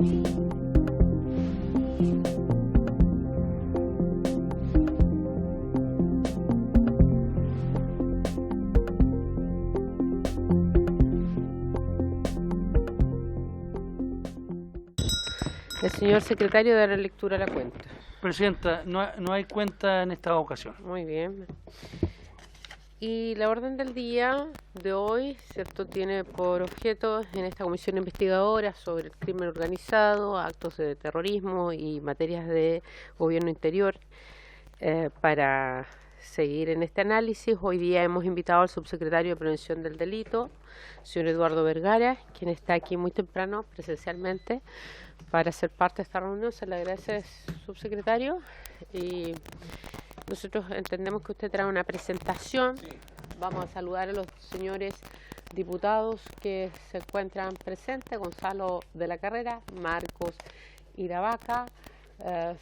El señor secretario dará lectura a la cuenta. Presidenta, no hay cuenta en esta ocasión. Muy bien. Y la orden del día de hoy, ¿cierto?, tiene por objeto en esta comisión investigadora sobre el crimen organizado, actos de terrorismo y materias de gobierno interior. Para seguir en este análisis, hoy día hemos invitado al subsecretario de Prevención del Delito, señor Eduardo Vergara, quien está aquí muy temprano presencialmente para ser parte de esta reunión. Se le agradece, subsecretario, y nosotros entendemos que usted trae una presentación. Vamos a saludar a los señores diputados que se encuentran presentes: Gonzalo de la Carrera, Marcos Iravaca,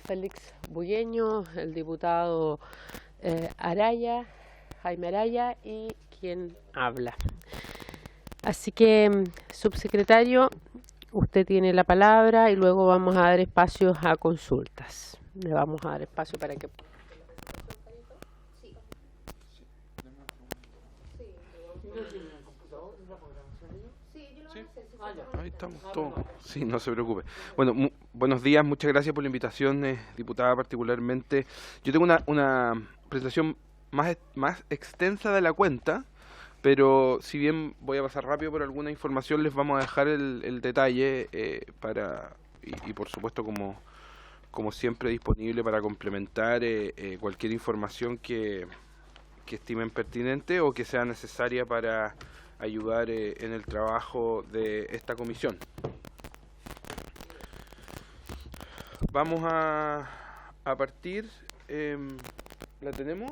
Félix Bulleño, el diputado Araya, Jaime Araya, y quien habla. Así que, subsecretario, usted tiene la palabra y luego vamos a dar espacio a consultas. Le vamos a dar espacio para que... Ahí estamos todos. Sí, no se preocupe. Bueno, buenos días, muchas gracias por la invitación, diputada, particularmente. Yo tengo una presentación más extensa de la cuenta, pero si bien voy a pasar rápido por alguna información, les vamos a dejar el detalle y por supuesto, como siempre, disponible para complementar cualquier información que estimen pertinente o que sea necesaria para ayudar en el trabajo de esta comisión. Vamos a partir. ¿La tenemos?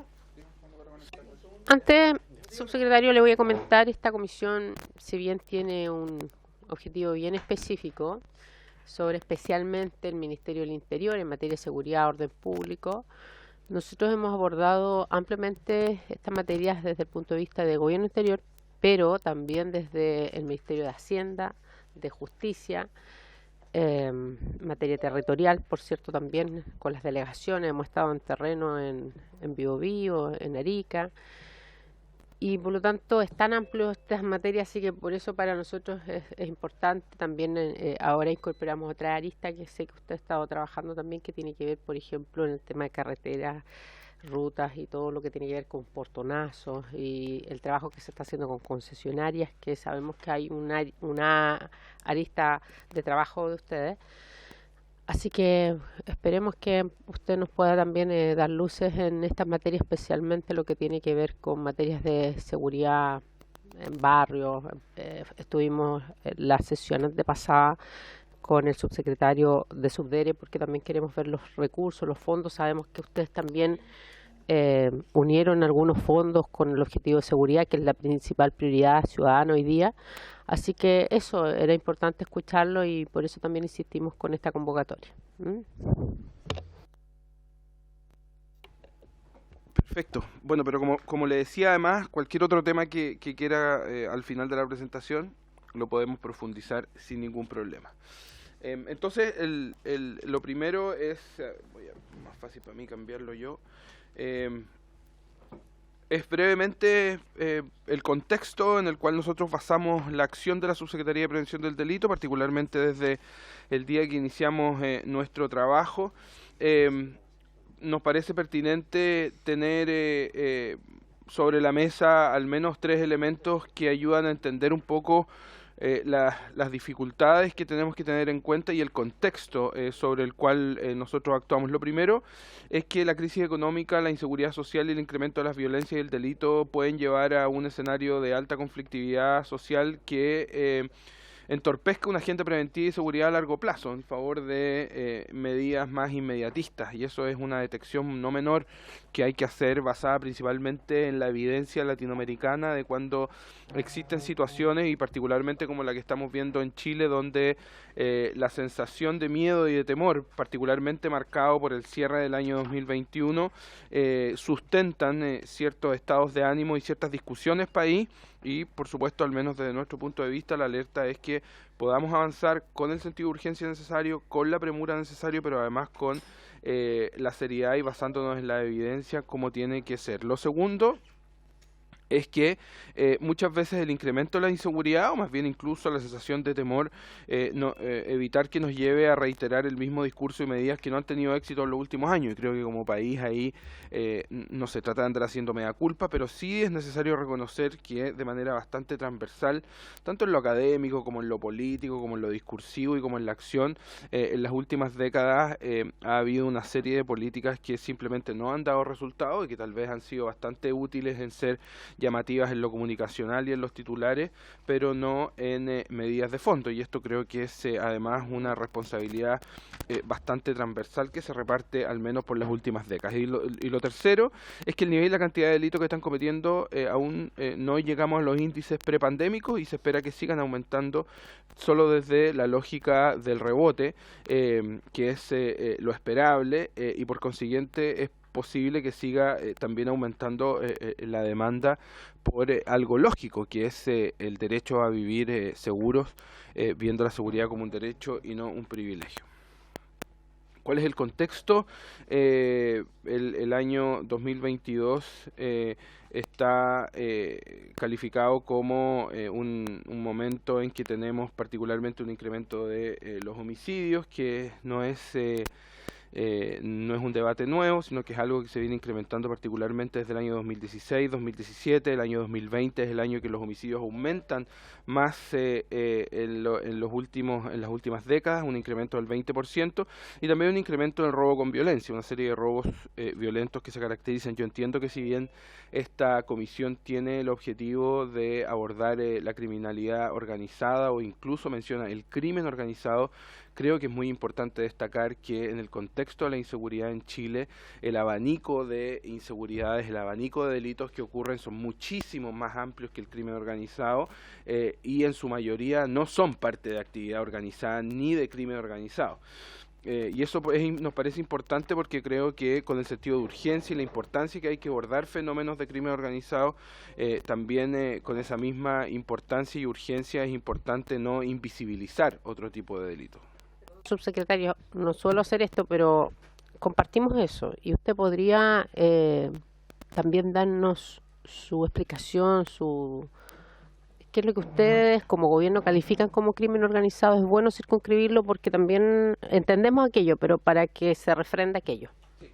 Antes, subsecretario, le voy a comentar, esta comisión, si bien tiene un objetivo bien específico sobre especialmente el Ministerio del Interior en materia de seguridad, orden público, nosotros hemos abordado ampliamente estas materias desde el punto de vista de gobierno interior, pero también desde el Ministerio de Hacienda, de Justicia, materia territorial, por cierto, también con las delegaciones. Hemos estado en terreno en Biobío, en Arica, y por lo tanto es tan amplio estas materias, así que por eso para nosotros es importante. También ahora incorporamos otra arista que sé que usted ha estado trabajando también, que tiene que ver, por ejemplo, en el tema de carreteras, rutas y todo lo que tiene que ver con portonazos, y el trabajo que se está haciendo con concesionarias, que sabemos que hay una arista de trabajo de ustedes. Así que esperemos que usted nos pueda también dar luces en estas materias, especialmente lo que tiene que ver con materias de seguridad en barrios. Estuvimos en las sesiones de pasada con el subsecretario de Subdere, porque también queremos ver los recursos, los fondos. Sabemos que ustedes también unieron algunos fondos con el objetivo de seguridad, que es la principal prioridad ciudadana hoy día. Así que eso era importante escucharlo, y por eso también insistimos con esta convocatoria. Perfecto. Bueno, pero como le decía, además, cualquier otro tema que quiera al final de la presentación lo podemos profundizar sin ningún problema. Entonces, lo primero es, más fácil para mí cambiarlo yo, es brevemente el contexto en el cual nosotros basamos la acción de la Subsecretaría de Prevención del Delito, particularmente desde el día que iniciamos nuestro trabajo. Nos parece pertinente tener sobre la mesa al menos 3 elementos que ayudan a entender un poco las dificultades que tenemos que tener en cuenta y el contexto sobre el cual nosotros actuamos. Lo primero es que la crisis económica, la inseguridad social y el incremento de las violencias y el delito pueden llevar a un escenario de alta conflictividad social que entorpezca una agenda preventiva y seguridad a largo plazo en favor de medidas más inmediatistas, y eso es una detección no menor que hay que hacer, basada principalmente en la evidencia latinoamericana de cuando existen situaciones, y particularmente como la que estamos viendo en Chile, donde la sensación de miedo y de temor, particularmente marcado por el cierre del año 2021, sustentan ciertos estados de ánimo y ciertas discusiones país. Y por supuesto, al menos desde nuestro punto de vista, la alerta es que que podamos avanzar con el sentido de urgencia necesario, con la premura necesario, pero además con la seriedad y basándonos en la evidencia como tiene que ser. Lo segundo es que muchas veces el incremento de la inseguridad, o más bien incluso la sensación de temor, evitar que nos lleve a reiterar el mismo discurso y medidas que no han tenido éxito en los últimos años. Y creo que como país ahí no se trata de andar haciendo mea culpa, pero sí es necesario reconocer que de manera bastante transversal, tanto en lo académico como en lo político, como en lo discursivo y como en la acción, en las últimas décadas ha habido una serie de políticas que simplemente no han dado resultados y que tal vez han sido bastante útiles en ser llamativas en lo comunicacional y en los titulares, pero no en medidas de fondo, y esto creo que es además una responsabilidad bastante transversal que se reparte al menos por las últimas décadas. Y lo tercero es que el nivel y la cantidad de delitos que están cometiendo aún no llegamos a los índices prepandémicos y se espera que sigan aumentando solo desde la lógica del rebote, que es lo esperable, y por consiguiente es posible que siga también aumentando la demanda por algo lógico, que es el derecho a vivir seguros, viendo la seguridad como un derecho y no un privilegio. ¿Cuál es el contexto? El año 2022 está calificado como un momento en que tenemos particularmente un incremento de los homicidios, que no es un debate nuevo, sino que es algo que se viene incrementando particularmente desde el año 2016, 2017, el año 2020 es el año que los homicidios aumentan más en las últimas décadas, un incremento del 20%, y también un incremento en el robo con violencia, una serie de robos violentos que se caracterizan. Yo entiendo que si bien esta comisión tiene el objetivo de abordar la criminalidad organizada o incluso menciona el crimen organizado, creo que es muy importante destacar que en el contexto de la inseguridad en Chile, el abanico de inseguridades, el abanico de delitos que ocurren son muchísimo más amplios que el crimen organizado y en su mayoría no son parte de actividad organizada ni de crimen organizado. Y eso nos parece importante porque creo que con el sentido de urgencia y la importancia que hay que abordar fenómenos de crimen organizado, también con esa misma importancia y urgencia es importante no invisibilizar otro tipo de delitos. Subsecretario, no suelo hacer esto, pero compartimos eso. Y usted podría también darnos su explicación, qué es lo que ustedes como gobierno califican como crimen organizado. Es bueno circunscribirlo porque también entendemos aquello, pero para que se refrende aquello. Sí,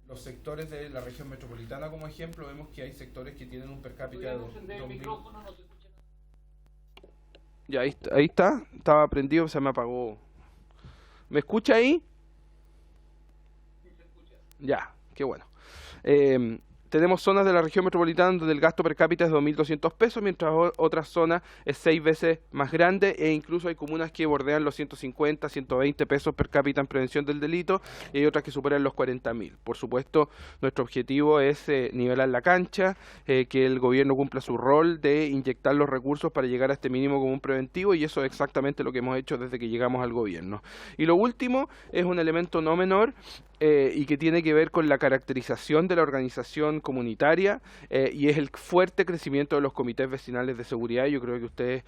los sectores de la región metropolitana como ejemplo, vemos que hay sectores que tienen un per cápita de 2.000. Ya, ahí está, estaba prendido, se me apagó. ¿Me escucha ahí? Ya, qué bueno. Tenemos zonas de la región metropolitana donde el gasto per cápita es de 2.200 pesos, mientras otras zonas es 6 veces más grande, e incluso hay comunas que bordean los 150, 120 pesos per cápita en prevención del delito, y hay otras que superan los 40.000. Por supuesto, nuestro objetivo es nivelar la cancha, que el gobierno cumpla su rol de inyectar los recursos para llegar a este mínimo común preventivo, y eso es exactamente lo que hemos hecho desde que llegamos al gobierno. Y lo último es un elemento no menor, y que tiene que ver con la caracterización de la organización comunitaria, y es el fuerte crecimiento de los comités vecinales de seguridad. Yo creo que ustedes,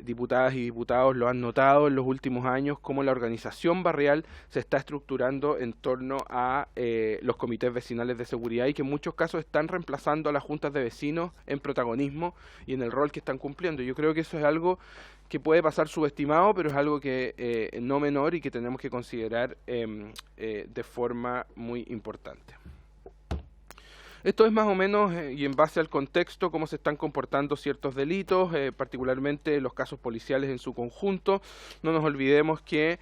diputadas y diputados, lo han notado en los últimos años, cómo la organización barrial se está estructurando en torno a los comités vecinales de seguridad, y que en muchos casos están reemplazando a las juntas de vecinos en protagonismo y en el rol que están cumpliendo. Yo creo que eso es algo que puede pasar subestimado, pero es algo que no menor y que tenemos que considerar de forma muy importante. Esto es más o menos, y en base al contexto, cómo se están comportando ciertos delitos, particularmente los casos policiales en su conjunto. No nos olvidemos que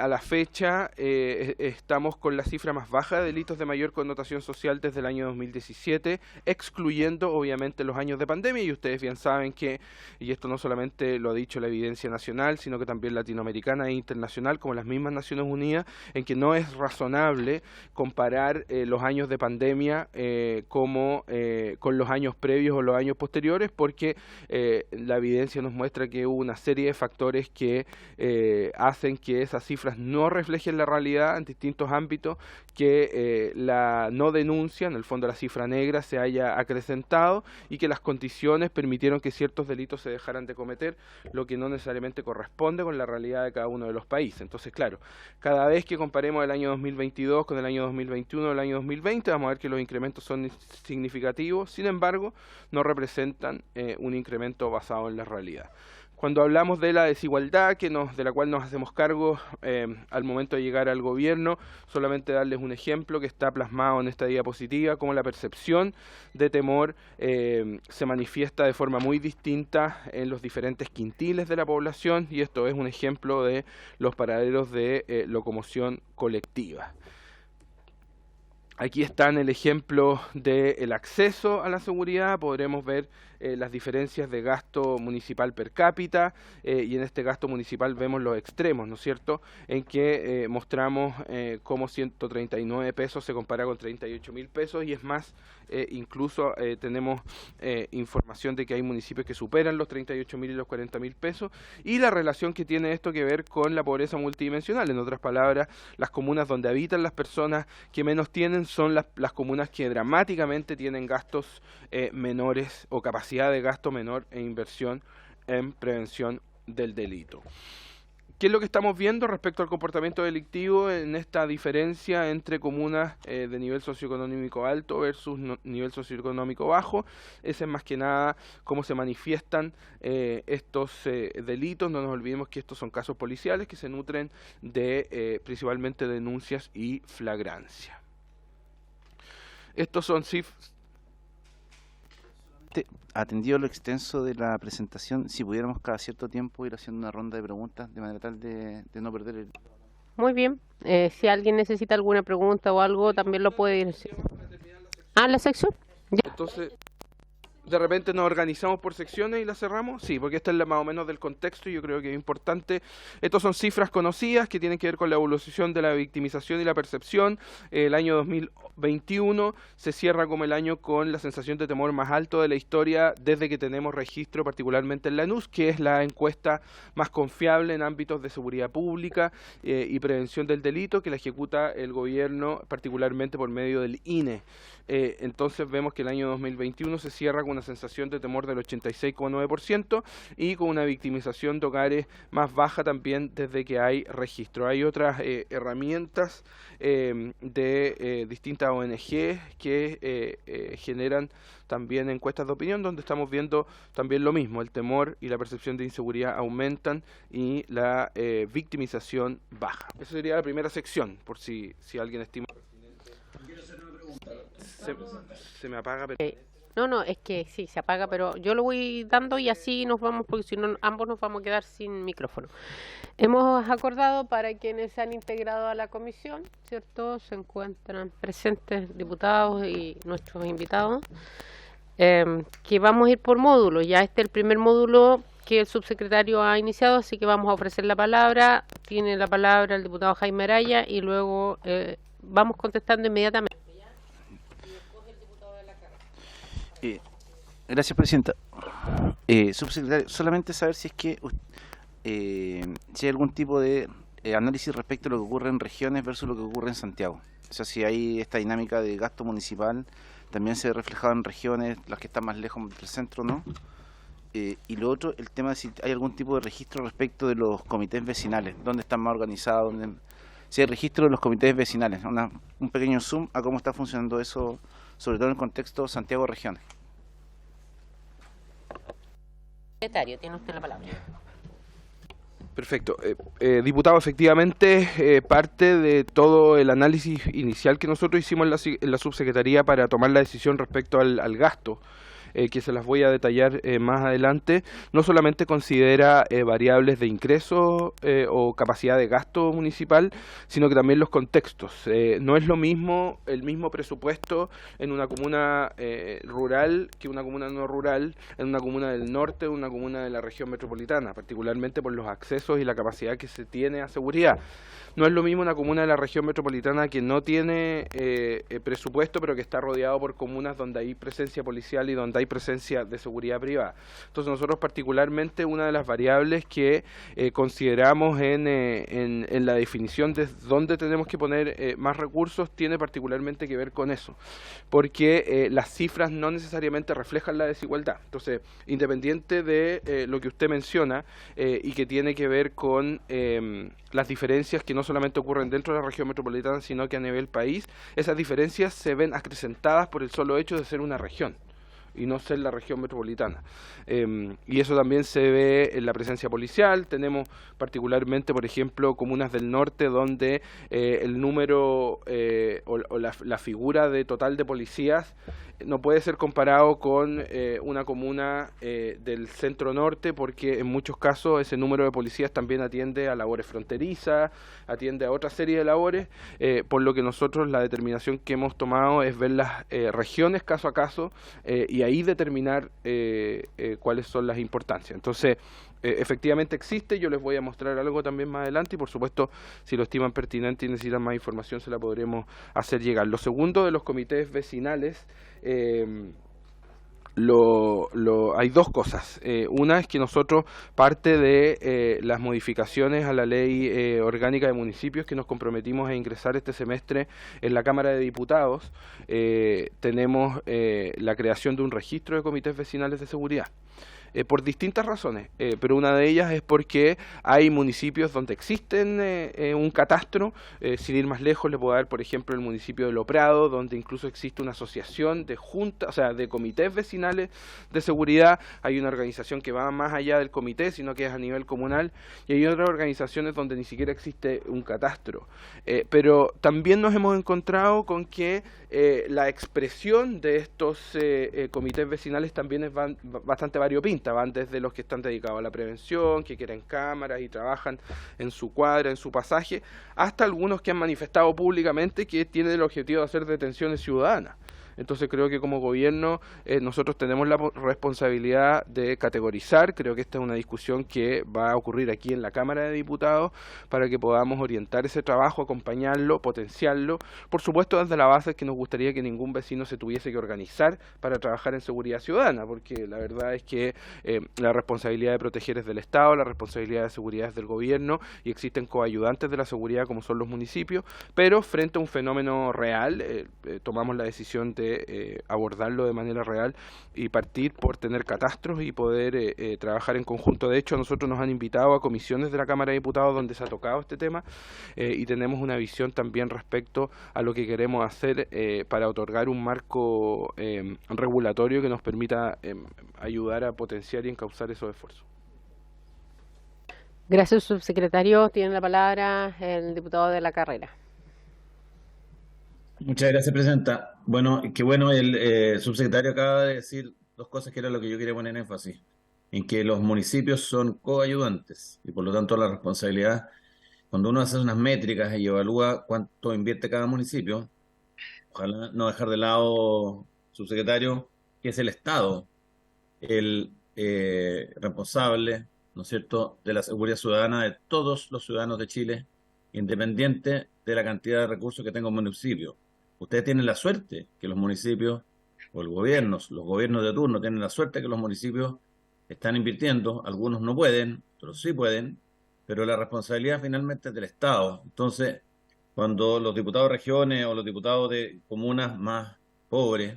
a la fecha estamos con la cifra más baja de delitos de mayor connotación social desde el año 2017, excluyendo obviamente los años de pandemia, y ustedes bien saben que, y esto no solamente lo ha dicho la evidencia nacional, sino que también latinoamericana e internacional, como las mismas Naciones Unidas, en que no es razonable comparar los años de pandemia con los años previos o los años posteriores, porque la evidencia nos muestra que hubo una serie de factores que hacen que esas cifras no reflejen la realidad en distintos ámbitos, que la no denuncia, en el fondo la cifra negra, se haya acrecentado y que las condiciones permitieron que ciertos delitos se dejaran de cometer, lo que no necesariamente corresponde con la realidad de cada uno de los países. Entonces, claro, cada vez que comparemos el año 2022 con el año 2021 o el año 2020, vamos a ver que los incrementos son significativos, sin embargo, no representan un incremento basado en la realidad. Cuando hablamos de la desigualdad de la cual nos hacemos cargo al momento de llegar al gobierno, solamente darles un ejemplo que está plasmado en esta diapositiva, cómo la percepción de temor se manifiesta de forma muy distinta en los diferentes quintiles de la población, y esto es un ejemplo de los paraderos de locomoción colectiva. Aquí está el ejemplo del acceso a la seguridad. Podremos ver las diferencias de gasto municipal per cápita, y en este gasto municipal vemos los extremos, ¿no es cierto?, en que mostramos cómo 139 pesos se compara con 38.000 pesos, y es más, incluso tenemos información de que hay municipios que superan los 38.000 y los 40.000 pesos, y la relación que tiene esto que ver con la pobreza multidimensional. En otras palabras, las comunas donde habitan las personas que menos tienen son las comunas que dramáticamente tienen gastos menores o capacidad de gasto menor e inversión en prevención del delito. ¿Qué es lo que estamos viendo respecto al comportamiento delictivo en esta diferencia entre comunas de nivel socioeconómico alto versus nivel socioeconómico bajo? Ese es más que nada cómo se manifiestan estos delitos. No nos olvidemos que estos son casos policiales que se nutren de principalmente denuncias y flagrancia. Estos son cifras. Atendido lo extenso de la presentación, si pudiéramos cada cierto tiempo ir haciendo una ronda de preguntas de manera tal de no perder el... Muy bien. Si alguien necesita alguna pregunta o algo, también lo puede ir. ¿La sección? Ya. Entonces, de repente nos organizamos por secciones y las cerramos. Sí, porque esta es más o menos del contexto y yo creo que es importante. Estos son cifras conocidas que tienen que ver con la evolución de la victimización y la percepción. El año 2021 se cierra como el año con la sensación de temor más alto de la historia desde que tenemos registro, particularmente en la ENUS, que es la encuesta más confiable en ámbitos de seguridad pública y prevención del delito, que la ejecuta el gobierno, particularmente por medio del INE. Entonces vemos que el año 2021 se cierra con una sensación de temor del 86,9% y con una victimización de hogares más baja también desde que hay registro. Hay otras herramientas de distintas ONG que generan también encuestas de opinión, donde estamos viendo también lo mismo: el temor y la percepción de inseguridad aumentan y la victimización baja. Esa sería la primera sección, por si alguien estima. Se me apaga, pero... No, es que sí, se apaga, pero yo lo voy dando y así nos vamos, porque si no, ambos nos vamos a quedar sin micrófono. Hemos acordado, para quienes se han integrado a la comisión, ¿cierto? Se encuentran presentes diputados y nuestros invitados, que vamos a ir por módulos. Ya este es el primer módulo que el subsecretario ha iniciado, así que vamos a ofrecer la palabra. Tiene la palabra el diputado Jaime Araya y luego vamos contestando inmediatamente. Gracias, presidenta. Subsecretario, solamente saber si es que si hay algún tipo de análisis respecto a lo que ocurre en regiones versus lo que ocurre en Santiago. O sea, si hay esta dinámica de gasto municipal, también se ve reflejado en regiones, las que están más lejos del centro, ¿no? Y lo otro, el tema de si hay algún tipo de registro respecto de los comités vecinales, dónde están más organizados, si hay registro de los comités vecinales, un pequeño zoom a cómo está funcionando eso, sobre todo en el contexto Santiago Regiones. Secretario, tiene usted la palabra. Perfecto. Diputado, efectivamente, parte de todo el análisis inicial que nosotros hicimos en la subsecretaría para tomar la decisión respecto al gasto, que se las voy a detallar más adelante, no solamente considera variables de ingreso o capacidad de gasto municipal, sino que también los contextos. No es lo mismo el mismo presupuesto en una comuna rural que una comuna no rural, en una comuna del norte o una comuna de la región metropolitana, particularmente por los accesos y la capacidad que se tiene a seguridad. No es lo mismo una comuna de la región metropolitana que no tiene presupuesto, pero que está rodeado por comunas donde hay presencia policial y donde hay presencia de seguridad privada. Entonces nosotros particularmente una de las variables que consideramos en la definición de dónde tenemos que poner más recursos tiene particularmente que ver con eso, porque las cifras no necesariamente reflejan la desigualdad. Entonces, independiente de lo que usted menciona y que tiene que ver con las diferencias que no solamente ocurren dentro de la región metropolitana, sino que a nivel país, esas diferencias se ven acrecentadas por el solo hecho de ser una región y no ser la región metropolitana. Y eso también se ve en la presencia policial. Tenemos particularmente, por ejemplo, comunas del norte donde el número o la figura de total de policías no puede ser comparado con una comuna del centro norte, porque en muchos casos ese número de policías también atiende a labores fronterizas, atiende a otra serie de labores, por lo que nosotros la determinación que hemos tomado es ver las regiones caso a caso y ahí determinar cuáles son las importancias. Entonces, efectivamente existe, yo les voy a mostrar algo también más adelante y por supuesto si lo estiman pertinente y necesitan más información se la podremos hacer llegar. Lo segundo de los comités vecinales, hay dos cosas. Una es que nosotros, parte de las modificaciones a la ley orgánica de municipios que nos comprometimos a ingresar este semestre en la Cámara de Diputados, tenemos la creación de un registro de comités vecinales de seguridad. Por distintas razones, pero una de ellas es porque hay municipios donde existen un catastro. Sin ir más lejos, le puedo dar, por ejemplo, el municipio de Loprado, donde incluso existe una asociación de juntas, o sea, de comités vecinales de seguridad. Hay una organización que va más allá del comité, sino que es a nivel comunal, y hay otras organizaciones donde ni siquiera existe un catastro. Pero también nos hemos encontrado con que la expresión de estos comités vecinales también es bastante variopinta. Van desde los que están dedicados a la prevención, que quieren cámaras y trabajan en su cuadra, en su pasaje, hasta algunos que han manifestado públicamente que tienen el objetivo de hacer detenciones ciudadanas. Entonces creo que como gobierno nosotros tenemos la responsabilidad de categorizar. Creo que esta es una discusión que va a ocurrir aquí en la Cámara de Diputados para que podamos orientar ese trabajo, acompañarlo, potenciarlo. Por supuesto, desde la base es que nos gustaría que ningún vecino se tuviese que organizar para trabajar en seguridad ciudadana, porque la verdad es que la responsabilidad de proteger es del Estado, la responsabilidad de seguridad es del gobierno y existen coayudantes de la seguridad como son los municipios, pero frente a un fenómeno real tomamos la decisión de abordarlo de manera real y partir por tener catastros y poder trabajar en conjunto. De hecho, a nosotros nos han invitado a comisiones de la Cámara de Diputados donde se ha tocado este tema y tenemos una visión también respecto a lo que queremos hacer para otorgar un marco regulatorio que nos permita ayudar a potenciar y encauzar esos esfuerzos. Gracias, subsecretario. Tiene la palabra el diputado de la Carrera. Muchas gracias, presidenta. Bueno, qué bueno, el subsecretario acaba de decir dos cosas que era lo que yo quería poner énfasis, en que los municipios son coayudantes y por lo tanto la responsabilidad, cuando uno hace unas métricas y evalúa cuánto invierte cada municipio, ojalá no dejar de lado, subsecretario, que es el Estado el responsable, ¿no es cierto?, de la seguridad ciudadana de todos los ciudadanos de Chile, independiente de la cantidad de recursos que tenga un municipio. Ustedes tienen la suerte que los municipios, o los gobiernos de turno tienen la suerte que los municipios están invirtiendo, algunos no pueden, otros sí pueden, pero la responsabilidad finalmente es del Estado. Entonces, cuando los diputados de regiones o los diputados de comunas más pobres,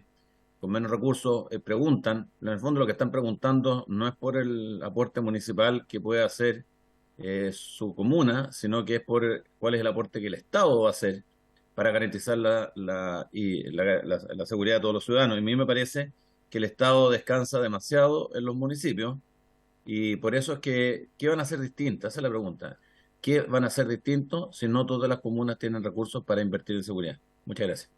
con menos recursos, preguntan, en el fondo lo que están preguntando no es por el aporte municipal que puede hacer su comuna, sino que es por cuál es el aporte que el Estado va a hacer para garantizar la seguridad de todos los ciudadanos. Y a mí me parece que el Estado descansa demasiado en los municipios Y por eso es que, ¿qué van a hacer distintas? Esa es la pregunta. ¿Qué van a hacer distintos si no todas las comunas tienen recursos para invertir en seguridad? Muchas gracias.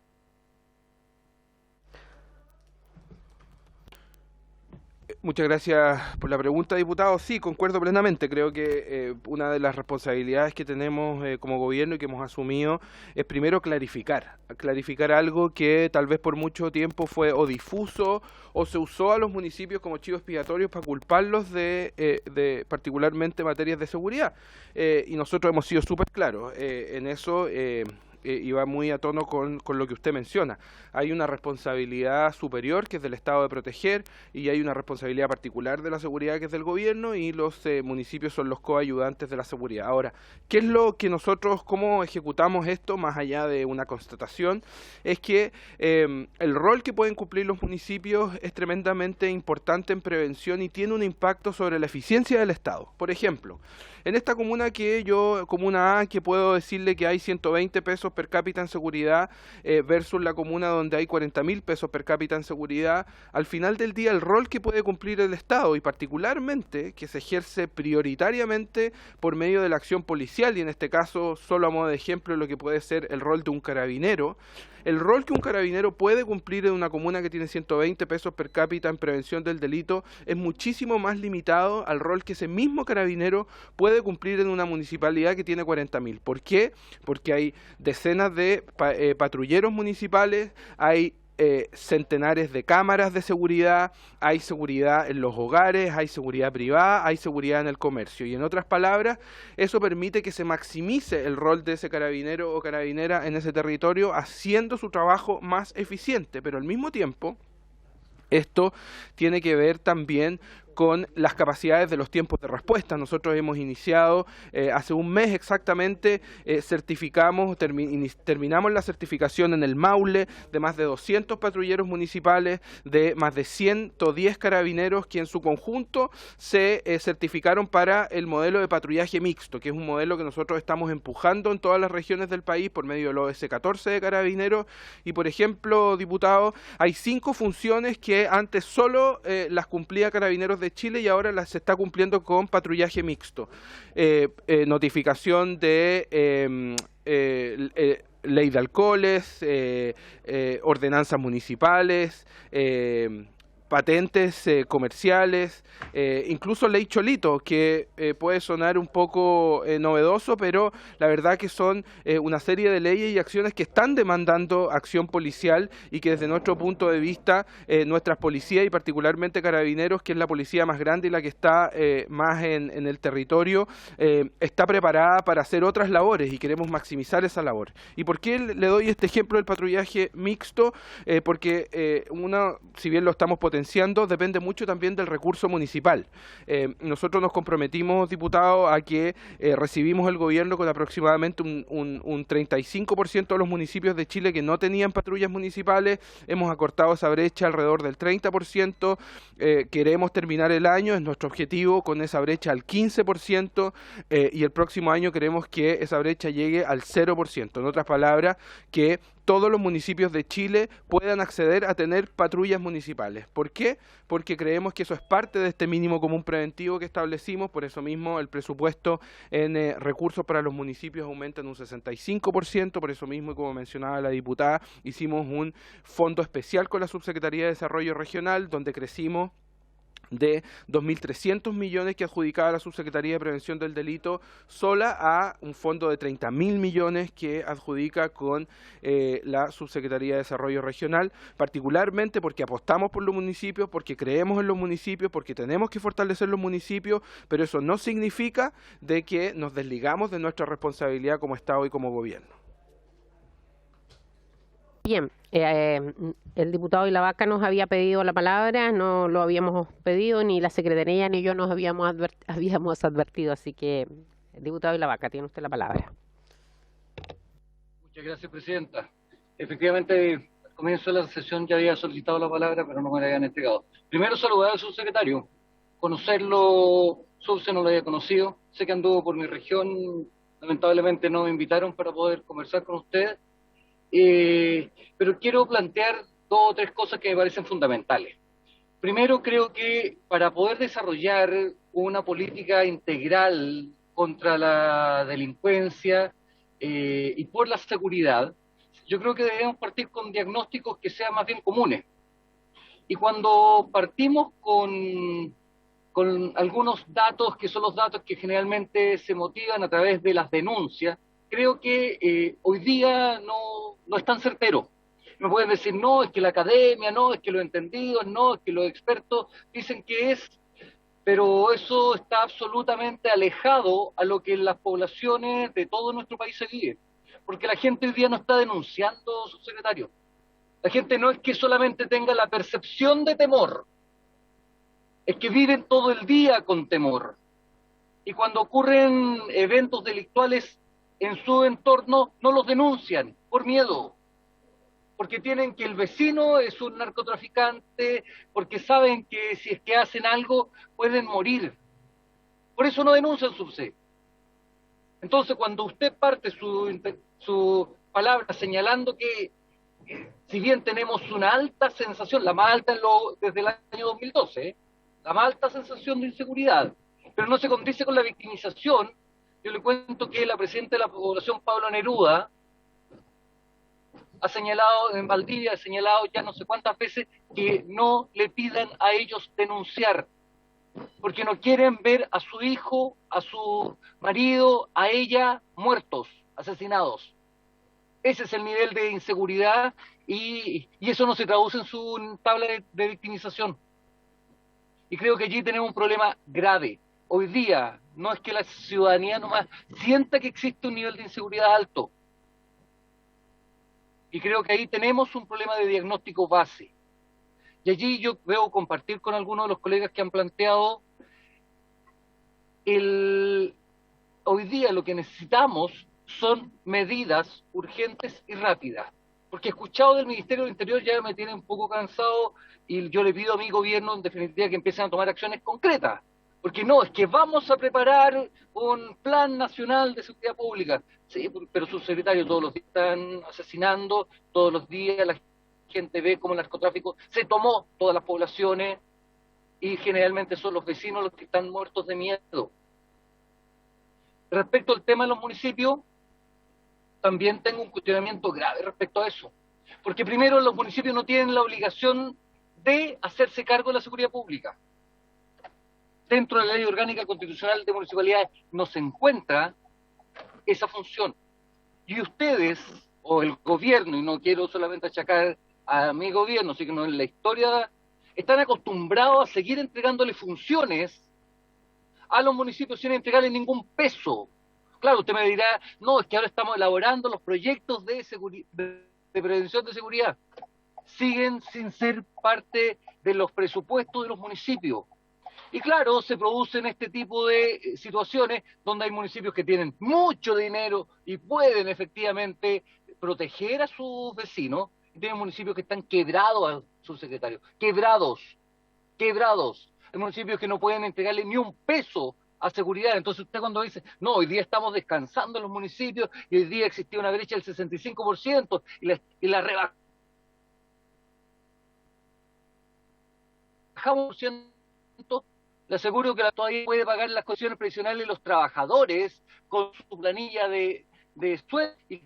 Muchas gracias por la pregunta, diputado. Sí, concuerdo plenamente. Creo que una de las responsabilidades que tenemos como gobierno y que hemos asumido es primero clarificar algo que tal vez por mucho tiempo fue o difuso o se usó a los municipios como chivos expiatorios para culparlos de particularmente materias de seguridad. Y nosotros hemos sido súper claros en eso. Y va muy a tono con lo que usted menciona. Hay una responsabilidad superior que es del Estado de proteger y hay una responsabilidad particular de la seguridad que es del gobierno y los municipios son los coayudantes de la seguridad. Ahora, ¿qué es lo que nosotros, cómo ejecutamos esto más allá de una constatación? Es que el rol que pueden cumplir los municipios es tremendamente importante en prevención y tiene un impacto sobre la eficiencia del Estado. Por ejemplo, en esta comuna comuna A, que puedo decirle que hay 120 pesos per cápita en seguridad versus la comuna donde hay 40.000 pesos per cápita en seguridad, al final del día el rol que puede cumplir el Estado y particularmente que se ejerce prioritariamente por medio de la acción policial y en este caso solo a modo de ejemplo lo que puede ser el rol de un carabinero, el rol que un carabinero puede cumplir en una comuna que tiene 120 pesos per cápita en prevención del delito es muchísimo más limitado al rol que ese mismo carabinero puede cumplir en una municipalidad que tiene 40.000. ¿Por qué? Porque hay decenas de patrulleros municipales, hay centenares de cámaras de seguridad, hay seguridad en los hogares, hay seguridad privada, hay seguridad en el comercio. Y en otras palabras, eso permite que se maximice el rol de ese carabinero o carabinera en ese territorio, haciendo su trabajo más eficiente. Pero al mismo tiempo, esto tiene que ver también con las capacidades de los tiempos de respuesta. Nosotros hemos iniciado hace un mes exactamente, terminamos la certificación en el Maule de más de 200 patrulleros municipales, de más de 110 carabineros que en su conjunto se certificaron para el modelo de patrullaje mixto, que es un modelo que nosotros estamos empujando en todas las regiones del país por medio del OS-14 de carabineros. Y por ejemplo, diputado, hay 5 funciones que antes solo las cumplía Carabineros de Chile y ahora las se está cumpliendo con patrullaje mixto. Notificación de ley de alcoholes, ordenanzas municipales, patentes comerciales, incluso ley Cholito, que puede sonar un poco novedoso, pero la verdad que son una serie de leyes y acciones que están demandando acción policial y que desde nuestro punto de vista nuestras policías y particularmente Carabineros, que es la policía más grande y la que está más en el territorio, está preparada para hacer otras labores y queremos maximizar esa labor. ¿Y por qué le doy este ejemplo del patrullaje mixto? Porque si bien lo estamos potenciando, depende mucho también del recurso municipal. Nosotros nos comprometimos, diputado, a que recibimos el gobierno con aproximadamente un 35% de los municipios de Chile que no tenían patrullas municipales. Hemos acortado esa brecha alrededor del 30%. Queremos terminar el año, es nuestro objetivo, con esa brecha al 15%, y el próximo año queremos que esa brecha llegue al 0%. En otras palabras, que todos los municipios de Chile puedan acceder a tener patrullas municipales. ¿Por qué? Porque creemos que eso es parte de este mínimo común preventivo que establecimos, por eso mismo el presupuesto en recursos para los municipios aumenta en un 65%, por eso mismo, y como mencionaba la diputada, hicimos un fondo especial con la Subsecretaría de Desarrollo Regional, donde crecimos de 2.300 millones que adjudicaba la Subsecretaría de Prevención del Delito sola a un fondo de 30.000 millones que adjudica con la Subsecretaría de Desarrollo Regional, particularmente porque apostamos por los municipios, porque creemos en los municipios, porque tenemos que fortalecer los municipios, pero eso no significa de que nos desligamos de nuestra responsabilidad como Estado y como Gobierno. Bien, el diputado Ilavaca nos había pedido la palabra, no lo habíamos pedido, ni la Secretaría ni yo nos habíamos advertido, así que, diputado Ilavaca, tiene usted la palabra. Muchas gracias, presidenta. Efectivamente, al comienzo de la sesión ya había solicitado la palabra, pero no me la habían entregado. Primero, saludar al subsecretario. Conocerlo, Subse no lo había conocido. Sé que anduvo por mi región. Lamentablemente no me invitaron para poder conversar con ustedes. Pero quiero plantear 2 o 3 cosas que me parecen fundamentales. Primero, creo que para poder desarrollar una política integral contra la delincuencia y por la seguridad, yo creo que debemos partir con diagnósticos que sean más bien comunes. Y cuando partimos con algunos datos que son los datos que generalmente se motivan a través de las denuncias, creo que hoy día no es tan certero. Me pueden decir, no, es que la academia, no, es que los entendidos, no, es que los expertos dicen que es, pero eso está absolutamente alejado a lo que las poblaciones de todo nuestro país se vive. Porque la gente hoy día no está denunciando, subsecretario. La gente no es que solamente tenga la percepción de temor, es que viven todo el día con temor. Y cuando ocurren eventos delictuales en su entorno, no los denuncian por miedo, porque tienen que el vecino es un narcotraficante, porque saben que si es que hacen algo pueden morir. Por eso no denuncian, subse. Entonces, cuando usted parte su palabra señalando que si bien tenemos una alta sensación, la más alta desde el año 2012, la más alta sensación de inseguridad, pero no se condice con la victimización, yo le cuento que la presidenta de la población, Pablo Neruda, ha señalado, en Valdivia ha señalado ya no sé cuántas veces que no le pidan a ellos denunciar, porque no quieren ver a su hijo, a su marido, a ella muertos, asesinados. Ese es el nivel de inseguridad y eso no se traduce en su tabla de victimización. Y creo que allí tenemos un problema grave. Hoy día no es que la ciudadanía nomás sienta que existe un nivel de inseguridad alto. Y creo que ahí tenemos un problema de diagnóstico base. Y allí yo veo compartir con algunos de los colegas que han planteado hoy día lo que necesitamos son medidas urgentes y rápidas. Porque escuchado del Ministerio del Interior ya me tiene un poco cansado y yo le pido a mi gobierno en definitiva que empiecen a tomar acciones concretas. Porque no, es que vamos a preparar un plan nacional de seguridad pública. Sí, pero sus secretarios todos los días están asesinando, todos los días la gente ve cómo el narcotráfico se tomó todas las poblaciones y generalmente son los vecinos los que están muertos de miedo. Respecto al tema de los municipios, también tengo un cuestionamiento grave respecto a eso. Porque primero, los municipios no tienen la obligación de hacerse cargo de la seguridad pública. Dentro de la Ley Orgánica Constitucional de Municipalidades no se encuentra esa función. Y ustedes, o el gobierno, y no quiero solamente achacar a mi gobierno, sino en la historia, están acostumbrados a seguir entregándole funciones a los municipios sin entregarle ningún peso. Claro, usted me dirá, no, es que ahora estamos elaborando los proyectos de prevención de seguridad. Siguen sin ser parte de los presupuestos de los municipios. Y claro, se producen este tipo de situaciones donde hay municipios que tienen mucho dinero y pueden efectivamente proteger a sus vecinos, y tienen municipios que están quebrados, subsecretario, quebrados. Hay municipios que no pueden entregarle ni un peso a seguridad. Entonces usted cuando dice, no, hoy día estamos descansando en los municipios y hoy día existía una brecha del 65% y la rebajamos, le aseguro que todavía puede pagar las condiciones previsionales de los trabajadores con su planilla de sueldo y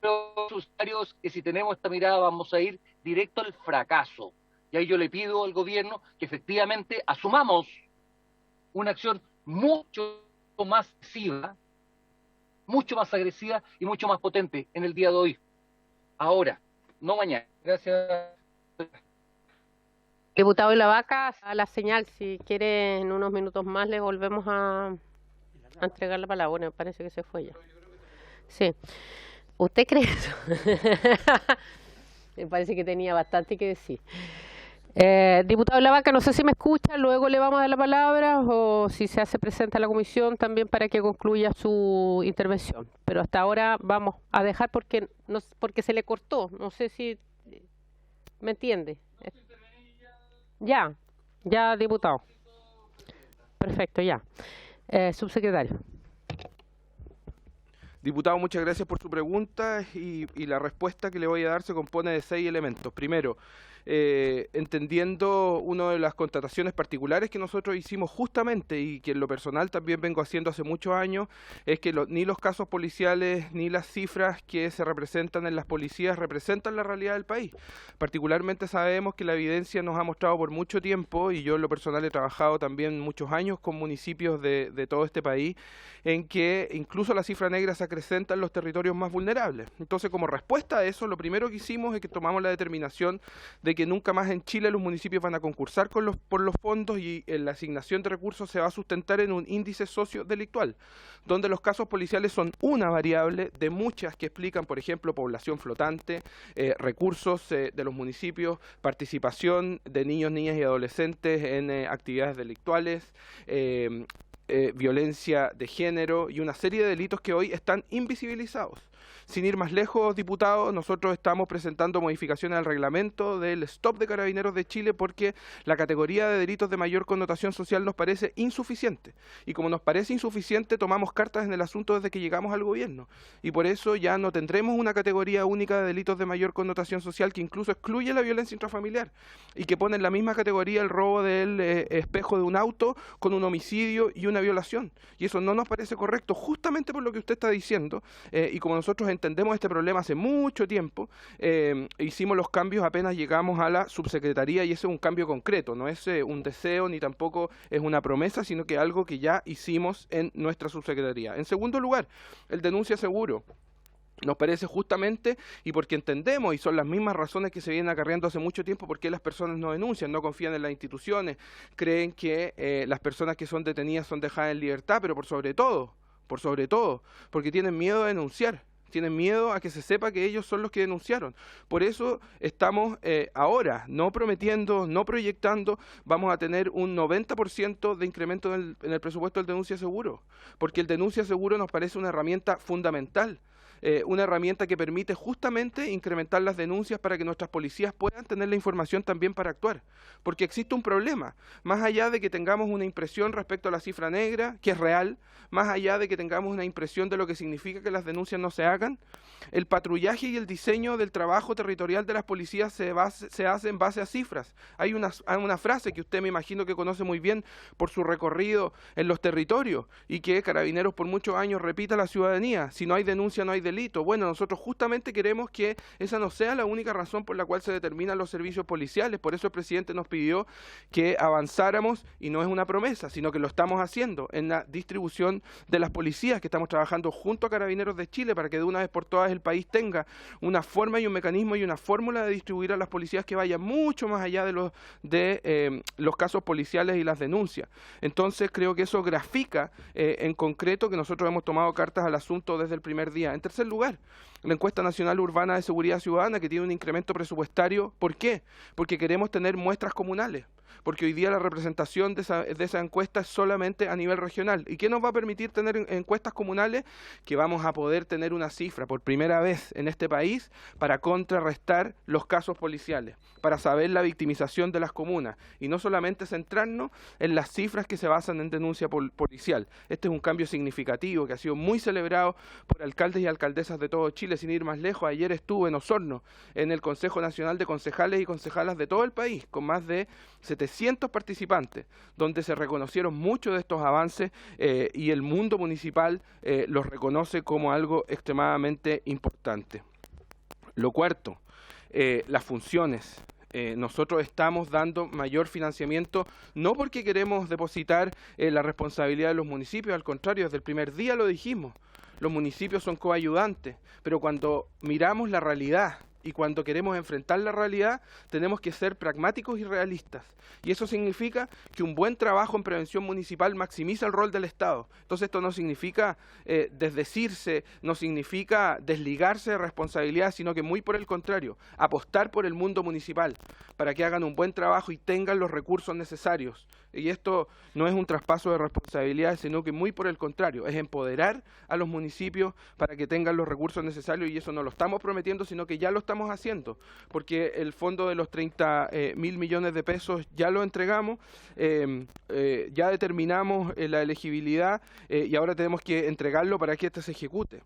los usuarios que si tenemos esta mirada vamos a ir directo al fracaso. Y ahí yo le pido al gobierno que efectivamente asumamos una acción mucho más agresiva, mucho más agresiva y mucho más potente en el día de hoy. Ahora, no mañana. Gracias. Diputado de la Vaca, a la señal, si quiere en unos minutos más le volvemos a entregar la palabra. Bueno, me parece que se fue ya. Sí. ¿Usted cree eso? Me parece que tenía bastante que decir. Diputado de la Vaca, no sé si me escucha, luego le vamos a dar la palabra o si se hace presente a la comisión también para que concluya su intervención. Pero hasta ahora vamos a dejar porque se le cortó, no sé si me entiende. Ya, diputado. Perfecto, ya. Subsecretario. Diputado, muchas gracias por su pregunta y la respuesta que le voy a dar se compone de 6 elementos. Primero, entendiendo una de las constataciones particulares que nosotros hicimos justamente y que en lo personal también vengo haciendo hace muchos años, es que ni los casos policiales ni las cifras que se representan en las policías representan la realidad del país. Particularmente sabemos que la evidencia nos ha mostrado por mucho tiempo, y yo en lo personal he trabajado también muchos años con municipios de todo este país, en que incluso la cifra negra se acrecenta en los territorios más vulnerables. Entonces, como respuesta a eso, lo primero que hicimos es que tomamos la determinación de que nunca más en Chile los municipios van a concursar por los fondos, y la asignación de recursos se va a sustentar en un índice sociodelictual, donde los casos policiales son una variable de muchas que explican, por ejemplo, población flotante, recursos de los municipios, participación de niños, niñas y adolescentes en actividades delictuales, violencia de género y una serie de delitos que hoy están invisibilizados. Sin ir más lejos, diputado, nosotros estamos presentando modificaciones al reglamento del Stop de Carabineros de Chile porque la categoría de delitos de mayor connotación social nos parece insuficiente. Y como nos parece insuficiente, tomamos cartas en el asunto desde que llegamos al gobierno. Y por eso ya no tendremos una categoría única de delitos de mayor connotación social que incluso excluye la violencia intrafamiliar y que pone en la misma categoría el robo del espejo de un auto con un homicidio y una violación. Y eso no nos parece correcto, justamente por lo que usted está diciendo. Y como nosotros entendemos este problema hace mucho tiempo, hicimos los cambios apenas llegamos a la subsecretaría, y ese es un cambio concreto, no es un deseo ni tampoco es una promesa, sino que algo que ya hicimos en nuestra subsecretaría. En segundo lugar, el denuncia seguro. Nos parece justamente, y porque entendemos, y son las mismas razones que se vienen acarreando hace mucho tiempo, porque las personas no denuncian, no confían en las instituciones, creen que las personas que son detenidas son dejadas en libertad, pero por sobre todo, porque tienen miedo a denunciar. Tienen miedo a que se sepa que ellos son los que denunciaron. Por eso estamos ahora, no prometiendo, no proyectando, vamos a tener un 90% de incremento en el presupuesto del denuncia seguro, porque el denuncia seguro nos parece una herramienta fundamental. Una herramienta que permite justamente incrementar las denuncias para que nuestras policías puedan tener la información también para actuar. Porque existe un problema, más allá de que tengamos una impresión respecto a la cifra negra, que es real, más allá de que tengamos una impresión de lo que significa que las denuncias no se hagan, el patrullaje y el diseño del trabajo territorial de las policías se hace en base a cifras. Hay una frase que usted me imagino que conoce muy bien por su recorrido en los territorios y que Carabineros por muchos años repite a la ciudadanía: si no hay denuncia no hay delito. Bueno, nosotros justamente queremos que esa no sea la única razón por la cual se determinan los servicios policiales. Por eso el presidente nos pidió que avanzáramos, y no es una promesa, sino que lo estamos haciendo en la distribución de las policías, que estamos trabajando junto a Carabineros de Chile para que de una vez por todas el país tenga una forma y un mecanismo y una fórmula de distribuir a las policías que vaya mucho más allá de los casos policiales y las denuncias. Entonces creo que eso grafica en concreto que nosotros hemos tomado cartas al asunto desde el primer día. En tercer lugar, la encuesta nacional urbana de seguridad ciudadana, que tiene un incremento presupuestario. ¿Por qué? Porque queremos tener muestras comunales, porque hoy día la representación de esa encuesta es solamente a nivel regional. ¿Y qué nos va a permitir tener encuestas comunales? Que vamos a poder tener una cifra por primera vez en este país para contrarrestar los casos policiales, para saber la victimización de las comunas y no solamente centrarnos en las cifras que se basan en denuncia policial. Este es un cambio significativo que ha sido muy celebrado por alcaldes y alcaldesas de todo Chile. Sin ir más lejos, ayer estuve en Osorno, en el Consejo Nacional de Concejales y Concejalas de todo el país, con más de 700 participantes, donde se reconocieron muchos de estos avances y el mundo municipal los reconoce como algo extremadamente importante. Lo cuarto, las funciones. Nosotros estamos dando mayor financiamiento, no porque queremos depositar la responsabilidad de los municipios, al contrario, desde el primer día lo dijimos, los municipios son coayudantes, pero cuando miramos la realidad y cuando queremos enfrentar la realidad, tenemos que ser pragmáticos y realistas. Y eso significa que un buen trabajo en prevención municipal maximiza el rol del Estado. Entonces esto no significa desdecirse, no significa desligarse de responsabilidades, sino que muy por el contrario, apostar por el mundo municipal para que hagan un buen trabajo y tengan los recursos necesarios. Y esto no es un traspaso de responsabilidades, sino que muy por el contrario, es empoderar a los municipios para que tengan los recursos necesarios, y eso no lo estamos prometiendo, sino que ya lo estamos haciendo, porque el fondo de los 30.000 millones de pesos ya lo entregamos, ya determinamos la elegibilidad y ahora tenemos que entregarlo para que este se ejecute.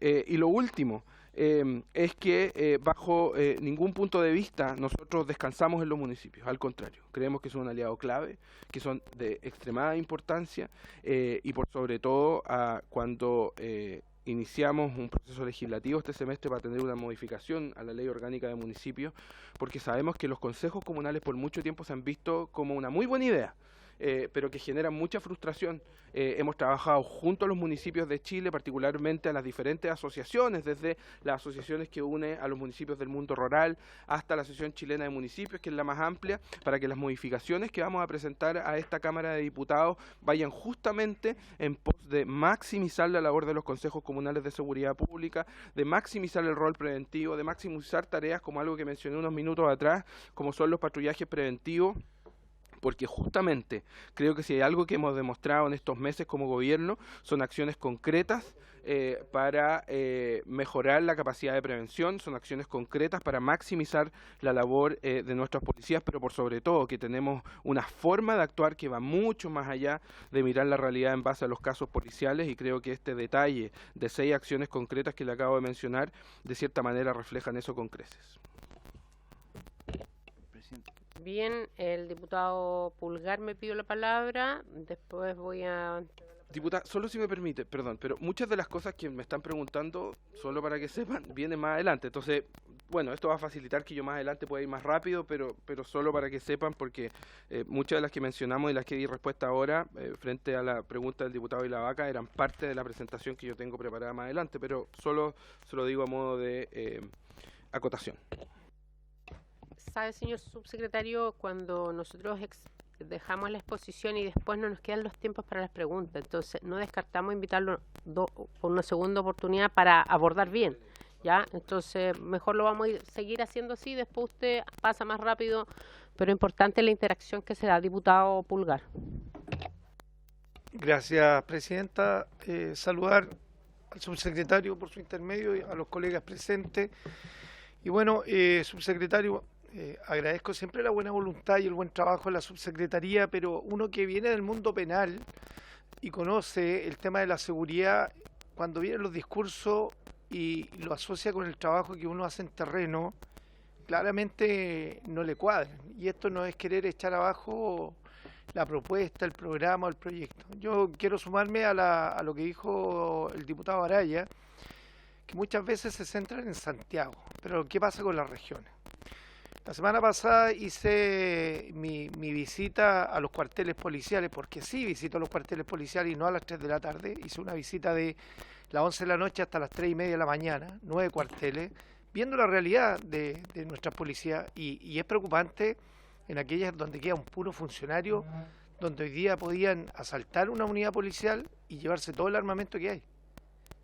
Y lo último es que bajo ningún punto de vista nosotros descansamos en los municipios, al contrario, creemos que son un aliado clave, que son de extremada importancia y por sobre todo cuando iniciamos un proceso legislativo este semestre para tener una modificación a la Ley Orgánica de Municipios, porque sabemos que los consejos comunales por mucho tiempo se han visto como una muy buena idea, pero que generan mucha frustración. Hemos trabajado junto a los municipios de Chile, particularmente a las diferentes asociaciones, desde las asociaciones que une a los municipios del mundo rural hasta la Asociación Chilena de Municipios, que es la más amplia, para que las modificaciones que vamos a presentar a esta Cámara de Diputados vayan justamente en pos de maximizar la labor de los consejos comunales de seguridad pública, de maximizar el rol preventivo, de maximizar tareas como algo que mencioné unos minutos atrás, como son los patrullajes preventivos, porque justamente creo que si hay algo que hemos demostrado en estos meses como gobierno son acciones concretas para mejorar la capacidad de prevención, son acciones concretas para maximizar la labor de nuestras policías, pero por sobre todo que tenemos una forma de actuar que va mucho más allá de mirar la realidad en base a los casos policiales, y creo que este detalle de 6 acciones concretas que le acabo de mencionar de cierta manera reflejan eso con creces. Bien, el diputado Pulgar me pidió la palabra, después voy a... Diputada, solo si me permite, perdón, pero muchas de las cosas que me están preguntando, solo para que sepan, vienen más adelante. Entonces, bueno, esto va a facilitar que yo más adelante pueda ir más rápido, pero solo para que sepan, porque muchas de las que mencionamos y las que di respuesta ahora, frente a la pregunta del diputado Ilavaca, eran parte de la presentación que yo tengo preparada más adelante, pero solo se lo digo a modo de acotación. Sabe, señor subsecretario, cuando nosotros dejamos la exposición y después no nos quedan los tiempos para las preguntas, entonces no descartamos invitarlo por una segunda oportunidad para abordar bien, ¿ya? Entonces mejor lo vamos a seguir haciendo así, después usted pasa más rápido, pero importante la interacción que se da. Diputado Pulgar. Gracias, presidenta. Saludar al subsecretario por su intermedio y a los colegas presentes. Y bueno, subsecretario, agradezco siempre la buena voluntad y el buen trabajo de la subsecretaría, pero uno que viene del mundo penal y conoce el tema de la seguridad, cuando vienen los discursos y lo asocia con el trabajo que uno hace en terreno, claramente no le cuadran. Y esto no es querer echar abajo la propuesta, el programa o el proyecto. Yo quiero sumarme a lo que dijo el diputado Araya, que muchas veces se centran en Santiago, pero ¿qué pasa con las regiones? La semana pasada hice mi visita a los cuarteles policiales, porque sí visito los cuarteles policiales y no a las 3 de la tarde. Hice una visita de las 11 de la noche hasta las 3 y media de la mañana, 9 cuarteles, viendo la realidad de nuestras policías, y es preocupante en aquellas donde queda un puro funcionario, donde hoy día podían asaltar una unidad policial y llevarse todo el armamento que hay.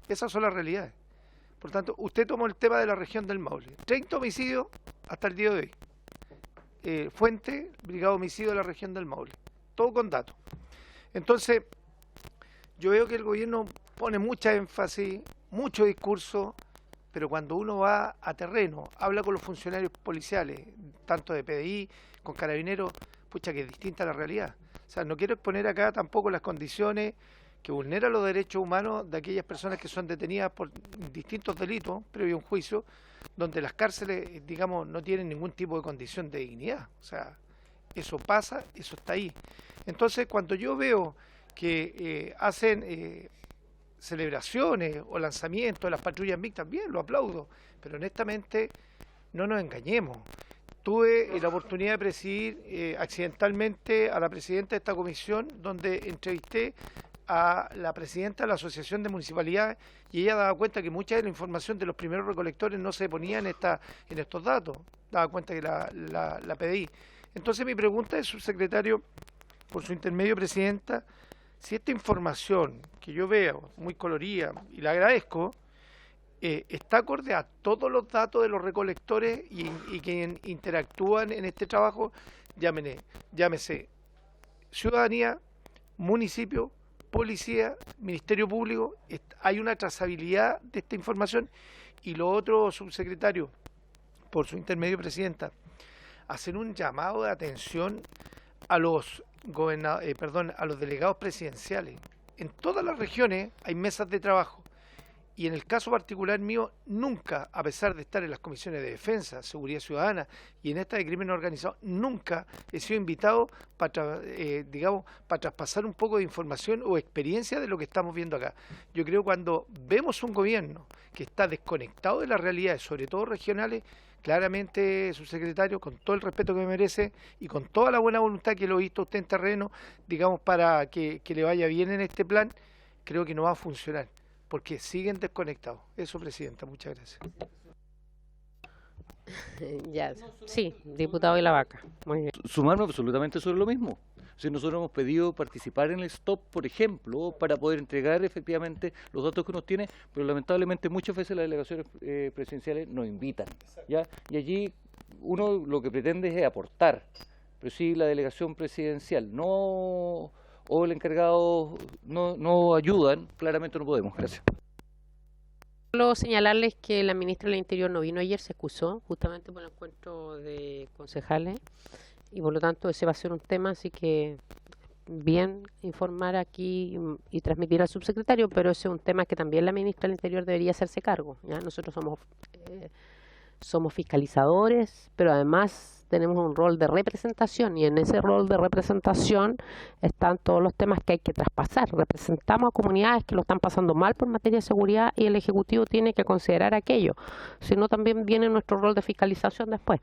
Esas son las realidades. Por tanto, usted tomó el tema de la región del Maule. 30 homicidios hasta el día de hoy. Fuente, Brigada de Homicidio de la región del Maule. Todo con datos. Entonces, yo veo que el gobierno pone mucha énfasis, mucho discurso, pero cuando uno va a terreno, habla con los funcionarios policiales, tanto de PDI, con carabineros, pucha, que es distinta la realidad. O sea, no quiero exponer acá tampoco las condiciones que vulneran los derechos humanos de aquellas personas que son detenidas por distintos delitos previo a un juicio, donde las cárceles, digamos, no tienen ningún tipo de condición de dignidad. O sea, eso pasa, eso está ahí. Entonces, cuando yo veo que hacen celebraciones o lanzamientos de las patrullas mixtas, bien, lo aplaudo, pero honestamente no nos engañemos. Tuve la oportunidad de presidir accidentalmente a la presidenta de esta comisión, donde entrevisté a la presidenta de la Asociación de Municipalidades, y ella daba cuenta que mucha de la información de los primeros recolectores no se ponía en estos datos, daba cuenta que la PDI. Entonces mi pregunta es, subsecretario, por su intermedio, presidenta, si esta información que yo veo muy colorida, y la agradezco, está acorde a todos los datos de los recolectores y que interactúan en este trabajo, llámese ciudadanía, municipio, policía, Ministerio Público, hay una trazabilidad de esta información. Y lo otro, subsecretario, por su intermedio, presidenta, hacer un llamado de atención a los delegados presidenciales. En todas las regiones hay mesas de trabajo, Y en el caso particular mío, nunca, a pesar de estar en las comisiones de defensa, seguridad ciudadana y en esta de crimen organizado, nunca he sido invitado para, digamos, para traspasar un poco de información o experiencia de lo que estamos viendo acá. Yo creo que cuando vemos un gobierno que está desconectado de las realidades, sobre todo regionales, claramente, subsecretario, con todo el respeto que me merece y con toda la buena voluntad que lo he visto usted en terreno, digamos, para que le vaya bien en este plan, creo que no va a funcionar, porque siguen desconectados. Eso, Presidenta, muchas gracias. Ya, sí, diputado de la Vaca. Muy bien. Sumarme absolutamente sobre lo mismo. Si nosotros hemos pedido participar en el STOP, por ejemplo, para poder entregar efectivamente los datos que uno tiene, pero lamentablemente muchas veces las delegaciones presidenciales nos invitan, ¿ya? Y allí uno lo que pretende es aportar, pero si la delegación presidencial no o el encargado no ayudan, claramente no podemos. Gracias. Solo señalarles que la ministra del Interior no vino ayer, se excusó justamente por el encuentro de concejales y por lo tanto ese va a ser un tema, así que bien informar aquí y transmitir al subsecretario, pero ese es un tema que también la ministra del Interior debería hacerse cargo, ¿ya? Nosotros somos fiscalizadores, pero además tenemos un rol de representación y en ese rol de representación están todos los temas que hay que traspasar. Representamos a comunidades que lo están pasando mal por materia de seguridad y el Ejecutivo tiene que considerar aquello. Si no, también viene nuestro rol de fiscalización después.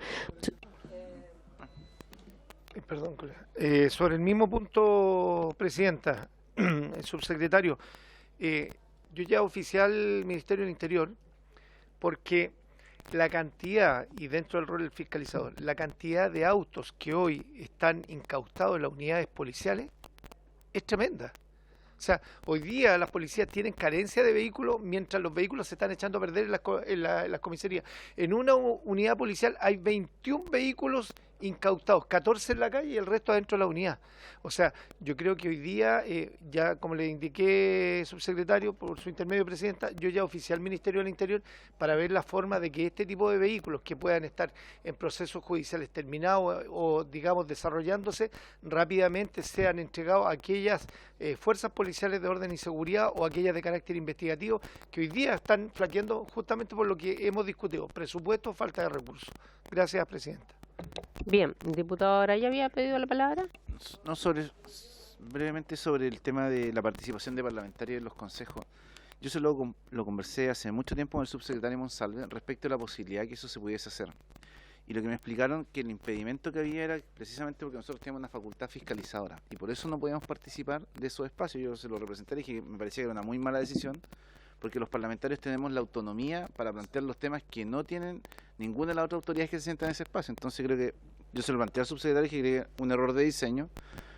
Perdón, colega. Sobre el mismo punto, Presidenta, el subsecretario, yo ya oficial Ministerio del Interior, porque la cantidad, y dentro del rol del fiscalizador, la cantidad de autos que hoy están incautados en las unidades policiales es tremenda. O sea, hoy día las policías tienen carencia de vehículos mientras los vehículos se están echando a perder en las comisarías. En una unidad policial hay 21 vehículos incautados, 14 en la calle y el resto adentro de la unidad. O sea, yo creo que hoy día, ya como le indiqué, subsecretario, por su intermedio, Presidenta, yo ya oficié al Ministerio del Interior para ver la forma de que este tipo de vehículos que puedan estar en procesos judiciales terminados o digamos, desarrollándose, rápidamente sean entregados a aquellas fuerzas policiales de orden y seguridad o aquellas de carácter investigativo que hoy día están flaqueando justamente por lo que hemos discutido, presupuesto, falta de recursos. Gracias, Presidenta. Bien, diputado, ¿ahora ya había pedido la palabra? No, brevemente sobre el tema de la participación de parlamentarios en los consejos. Yo se lo conversé hace mucho tiempo con el subsecretario Monsalve respecto a la posibilidad que eso se pudiese hacer. Y lo que me explicaron que el impedimento que había era precisamente porque nosotros teníamos una facultad fiscalizadora y por eso no podíamos participar de esos espacios. Yo se lo representé y dije que me parecía que era una muy mala decisión porque los parlamentarios tenemos la autonomía para plantear los temas que no tienen ninguna de las otras autoridades que se sientan en ese espacio. Entonces creo que yo se lo planteé al subsecretario y dije que era un error de diseño,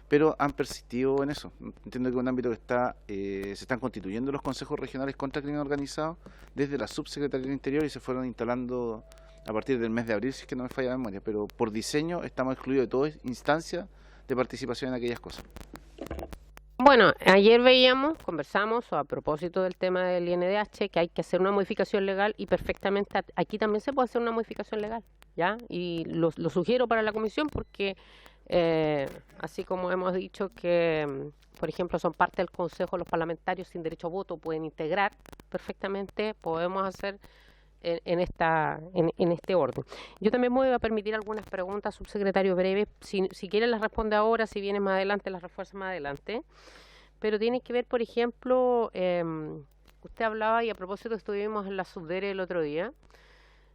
pero han persistido en eso. Entiendo que es un ámbito que se están constituyendo los consejos regionales contra el crimen organizado desde la subsecretaría del Interior y se fueron instalando a partir del mes de abril, si es que no me falla la memoria, pero por diseño estamos excluidos de toda instancia de participación en aquellas cosas. Bueno, ayer conversamos a propósito del tema del INDH, que hay que hacer una modificación legal y perfectamente aquí también se puede hacer una modificación legal, ¿ya? Y lo sugiero para la comisión porque así como hemos dicho que, por ejemplo, son parte del Consejo los parlamentarios sin derecho a voto, pueden integrar perfectamente, podemos hacer en este orden. Yo también me voy a permitir algunas preguntas, subsecretario, breves. Si quiere las responde ahora, si viene más adelante, las refuerza más adelante. Pero tiene que ver, por ejemplo, usted hablaba, y a propósito estuvimos en la Subdere el otro día,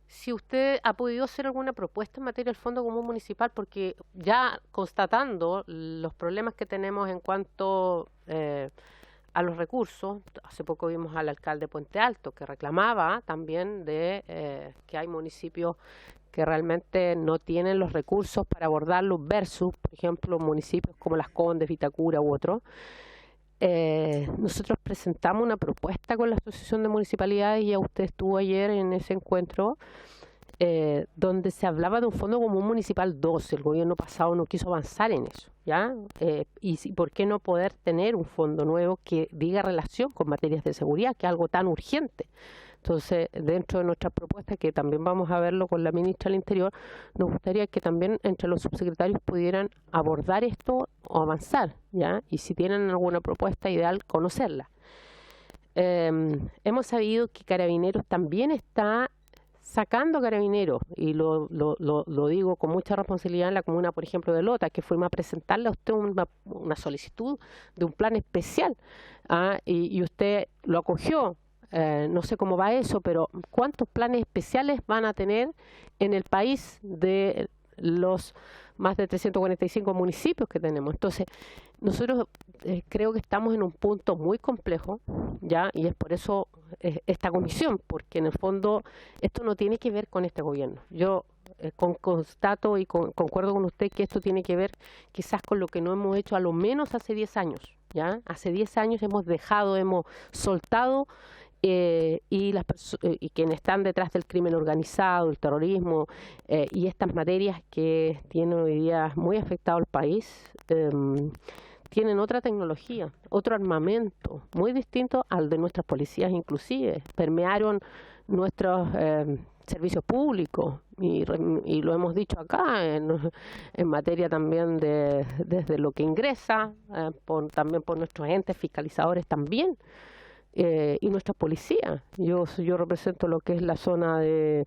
si usted ha podido hacer alguna propuesta en materia del Fondo Común Municipal, porque ya constatando los problemas que tenemos en cuanto a los recursos, hace poco vimos al alcalde de Puente Alto que reclamaba también de que hay municipios que realmente no tienen los recursos para abordarlos versus, por ejemplo, municipios como Las Condes, Vitacura u otros. Nosotros presentamos una propuesta con la Asociación de Municipalidades y ya usted estuvo ayer en ese encuentro donde se hablaba de un Fondo Común Municipal 2. El gobierno pasado no quiso avanzar en eso, ¿ya? Y por qué no poder tener un fondo nuevo que diga relación con materias de seguridad, que es algo tan urgente. Entonces, dentro de nuestras propuestas, que también vamos a verlo con la ministra del Interior, nos gustaría que también entre los subsecretarios pudieran abordar esto o avanzar, ¿ya? Y si tienen alguna propuesta ideal, conocerla. hemos sabido que Carabineros también está sacando Carabineros, y lo digo con mucha responsabilidad en la comuna, por ejemplo, de Lota, que fuimos a presentarle a usted una solicitud de un plan especial, y usted lo acogió. No sé cómo va eso, pero ¿cuántos planes especiales van a tener en el país de los más de 345 municipios que tenemos? Entonces, nosotros creo que estamos en un punto muy complejo, ¿ya? Y es por eso esta comisión, porque en el fondo esto no tiene que ver con este gobierno. Yo constato y concuerdo con usted que esto tiene que ver quizás con lo que no hemos hecho a lo menos hace 10 años, ¿ya? Hace 10 años hemos soltado, y quienes están detrás del crimen organizado, el terrorismo, y estas materias que tienen hoy día muy afectado al país, tienen otra tecnología, otro armamento, muy distinto al de nuestras policías inclusive. Permearon nuestros servicios públicos, y lo hemos dicho acá, en materia también desde lo que ingresa, también por nuestros entes fiscalizadores también. Y nuestra policía. Yo represento lo que es la zona de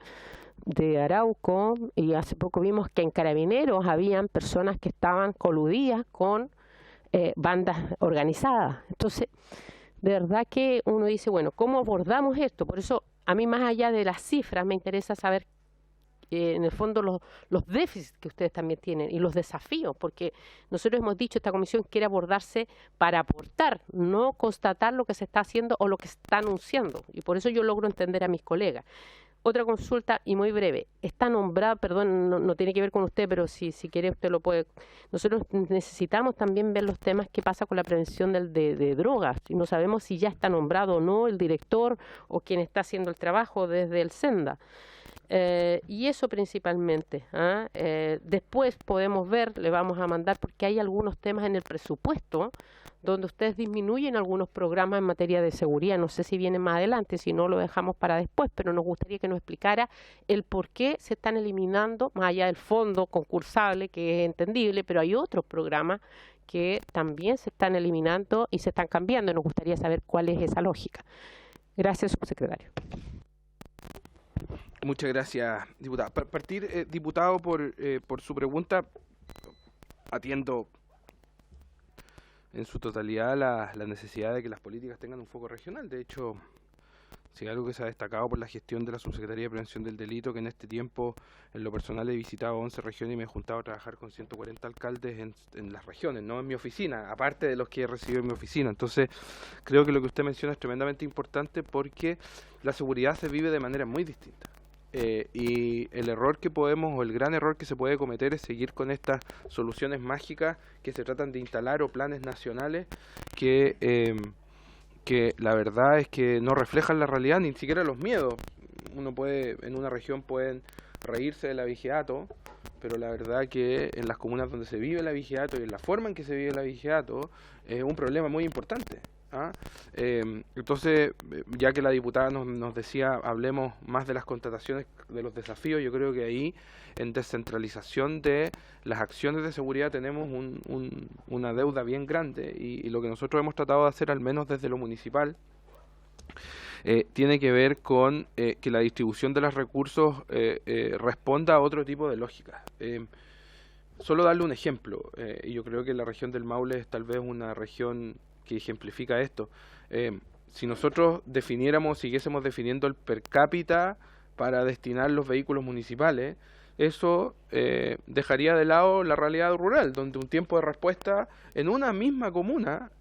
Arauco, y hace poco vimos que en Carabineros habían personas que estaban coludidas con bandas organizadas. Entonces, de verdad que uno dice, bueno, ¿cómo abordamos esto? Por eso, a mí, más allá de las cifras, me interesa saber en el fondo los déficits que ustedes también tienen y los desafíos, porque nosotros hemos dicho, esta comisión quiere abordarse para aportar, no constatar lo que se está haciendo o lo que se está anunciando, y por eso yo logro entender a mis colegas. Otra consulta, y muy breve, está nombrada, perdón, no tiene que ver con usted, pero si quiere usted lo puede. Nosotros necesitamos también ver los temas que pasa con la prevención de drogas, y no sabemos si ya está nombrado o no el director o quien está haciendo el trabajo desde el Senda. Y eso principalmente. Después podemos ver, le vamos a mandar, porque hay algunos temas en el presupuesto donde ustedes disminuyen algunos programas en materia de seguridad. No sé si vienen más adelante, si no lo dejamos para después, pero nos gustaría que nos explicara el por qué se están eliminando, más allá del fondo concursable, que es entendible, pero hay otros programas que también se están eliminando y se están cambiando. Nos gustaría saber cuál es esa lógica. Gracias, subsecretario. Muchas gracias, diputada. Partir, diputado, por su pregunta, atiendo en su totalidad la necesidad de que las políticas tengan un foco regional. De hecho, si algo que se ha destacado por la gestión de la Subsecretaría de Prevención del Delito, que en este tiempo, en lo personal, he visitado 11 regiones y me he juntado a trabajar con 140 alcaldes en las regiones, no en mi oficina, aparte de los que he recibido en mi oficina. Entonces, creo que lo que usted menciona es tremendamente importante, porque la seguridad se vive de manera muy distinta. Y el error que podemos, o el gran error que se puede cometer, es seguir con estas soluciones mágicas que se tratan de instalar, o planes nacionales que la verdad es que no reflejan la realidad, ni siquiera los miedos. Uno puede, en una región pueden reírse del abigeato, pero la verdad que en las comunas donde se vive el abigeato y en la forma en que se vive el abigeato es un problema muy importante. Entonces, ya que la diputada nos decía, hablemos más de las constataciones, de los desafíos, yo creo que ahí, en descentralización de las acciones de seguridad, tenemos una deuda bien grande, y lo que nosotros hemos tratado de hacer, al menos desde lo municipal, tiene que ver con que la distribución de los recursos responda a otro tipo de lógica. Solo darle un ejemplo, y yo creo que la región del Maule es tal vez una región que ejemplifica esto. Si nosotros siguiésemos definiendo el per cápita para destinar los vehículos municipales, eso dejaría de lado la realidad rural, donde un tiempo de respuesta en una misma comuna,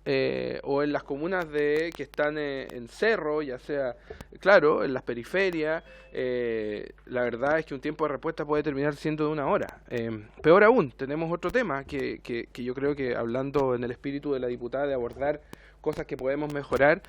o en las comunas que están en cerro, ya sea, claro, en las periferias, la verdad es que un tiempo de respuesta puede terminar siendo de 1 hora. Peor aún, tenemos otro tema que yo creo que, hablando en el espíritu de la diputada de abordar cosas que podemos mejorar,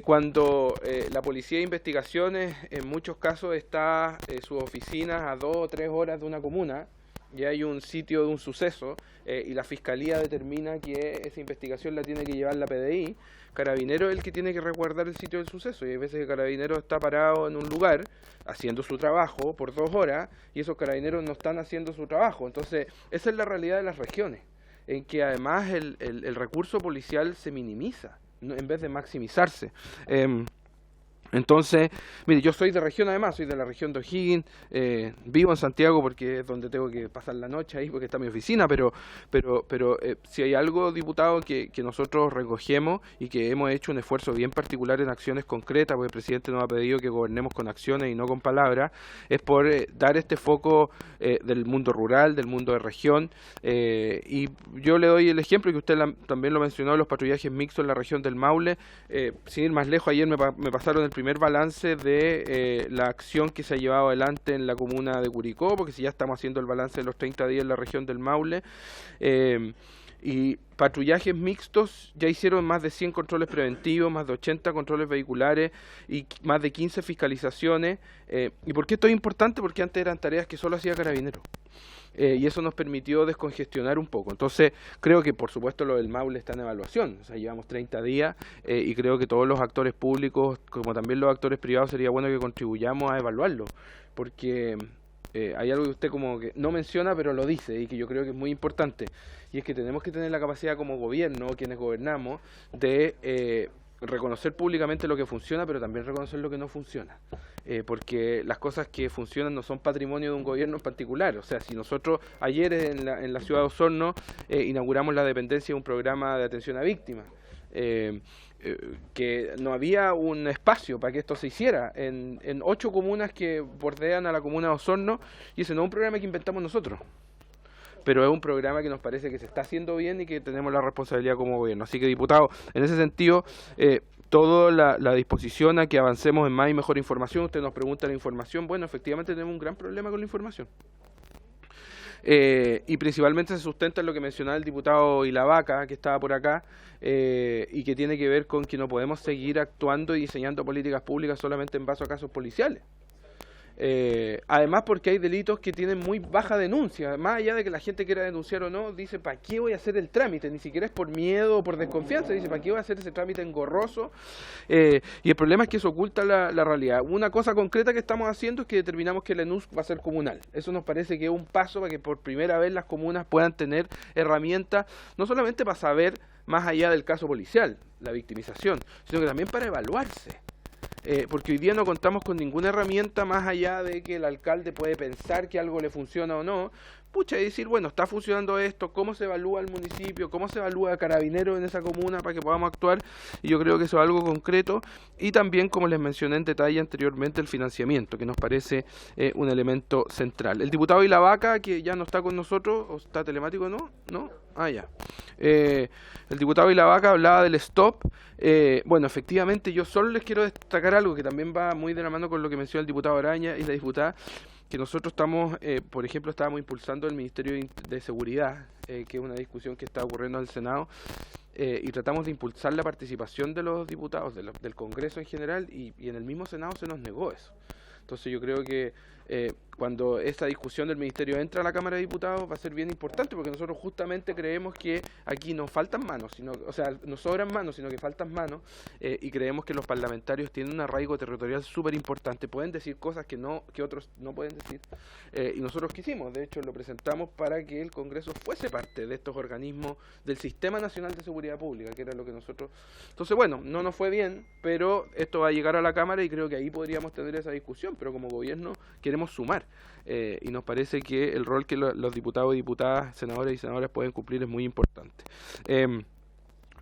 cuando la Policía de Investigaciones en muchos casos está sus oficinas a 2 o 3 horas de una comuna, y hay un sitio de un suceso, y la Fiscalía determina que esa investigación la tiene que llevar la PDI, Carabinero es el que tiene que resguardar el sitio del suceso, y hay veces que Carabinero está parado en un lugar haciendo su trabajo por 2 horas, y esos carabineros no están haciendo su trabajo. Entonces, esa es la realidad de las regiones, en que además el recurso policial se minimiza. en vez de maximizarse. Entonces, mire, yo soy de región además, soy de la región de O'Higgins, vivo en Santiago porque es donde tengo que pasar la noche ahí porque está mi oficina, pero si hay algo, diputado, que nosotros recogemos y que hemos hecho un esfuerzo bien particular en acciones concretas, porque el presidente nos ha pedido que gobernemos con acciones y no con palabras, es por dar este foco del mundo rural, del mundo de región, y yo le doy el ejemplo que usted también lo mencionó, los patrullajes mixtos en la región del Maule. Sin ir más lejos, ayer me pasaron el primer balance de la acción que se ha llevado adelante en la comuna de Curicó, porque si ya estamos haciendo el balance de los 30 días en la región del Maule, y patrullajes mixtos ya hicieron más de 100 controles preventivos, más de 80 controles vehiculares y más de 15 fiscalizaciones. ¿Y por qué esto es importante? Porque antes eran tareas que solo hacía Carabineros. Y eso nos permitió descongestionar un poco. Entonces, creo que por supuesto lo del Maule está en evaluación, o sea, llevamos 30 días y creo que todos los actores públicos, como también los actores privados, sería bueno que contribuyamos a evaluarlo, porque hay algo que usted como que no menciona, pero lo dice, y que yo creo que es muy importante, y es que tenemos que tener la capacidad como gobierno, quienes gobernamos, de reconocer públicamente lo que funciona, pero también reconocer lo que no funciona. Porque las cosas que funcionan no son patrimonio de un gobierno en particular. O sea, si nosotros ayer en la ciudad de Osorno inauguramos la dependencia de un programa de atención a víctimas, que no había un espacio para que esto se hiciera en 8 comunas que bordean a la comuna de Osorno, y ese no es un programa que inventamos nosotros, pero es un programa que nos parece que se está haciendo bien y que tenemos la responsabilidad como gobierno. Así que, diputado, en ese sentido, toda la disposición a que avancemos en más y mejor información. Usted nos pregunta la información. Bueno, efectivamente tenemos un gran problema con la información. Y principalmente se sustenta en lo que mencionaba el diputado Ilavaca, que estaba por acá, y que tiene que ver con que no podemos seguir actuando y diseñando políticas públicas solamente en base a casos policiales. Además, porque hay delitos que tienen muy baja denuncia, más allá de que la gente quiera denunciar o no, dice, ¿para qué voy a hacer el trámite? Ni siquiera es por miedo o por desconfianza, dice, ¿para qué voy a hacer ese trámite engorroso? Y el problema es que eso oculta la realidad. Una cosa concreta que estamos haciendo es que determinamos que el ENUSC va a ser comunal. Eso nos parece que es un paso para que por primera vez las comunas puedan tener herramientas, no solamente para saber más allá del caso policial, la victimización, sino que también para evaluarse. Porque hoy día no contamos con ninguna herramienta más allá de que el alcalde puede pensar que algo le funciona o no. Pucha, y decir, bueno, está funcionando esto, cómo se evalúa el municipio, cómo se evalúa a Carabineros en esa comuna para que podamos actuar, y yo creo que eso es algo concreto. Y también, como les mencioné en detalle anteriormente, el financiamiento, que nos parece un elemento central. El diputado Ilavaca, que ya no está con nosotros, o está telemático, ¿no? ¿No? Ah, ya. El diputado Ilavaca hablaba del stop. Bueno, efectivamente, yo solo les quiero destacar algo que también va muy de la mano con lo que menciona el diputado Araña y la diputada, que nosotros estamos, por ejemplo, estábamos impulsando el Ministerio de Seguridad, que es una discusión que está ocurriendo en el Senado, y tratamos de impulsar la participación de los diputados, del Congreso en general, y en el mismo Senado se nos negó eso. Entonces yo creo que cuando esta discusión del Ministerio entra a la Cámara de Diputados va a ser bien importante, porque nosotros justamente creemos que aquí no faltan manos, o sea, no sobran manos, sino que faltan manos, y creemos que los parlamentarios tienen un arraigo territorial súper importante, pueden decir cosas que otros no pueden decir, y nosotros quisimos, de hecho lo presentamos para que el Congreso fuese parte de estos organismos del Sistema Nacional de Seguridad Pública, que era lo que nosotros... Entonces, bueno, no nos fue bien, pero esto va a llegar a la Cámara y creo que ahí podríamos tener esa discusión, pero como gobierno queremos sumar, y nos parece que el rol que los diputados y diputadas, senadores y senadoras pueden cumplir es muy importante.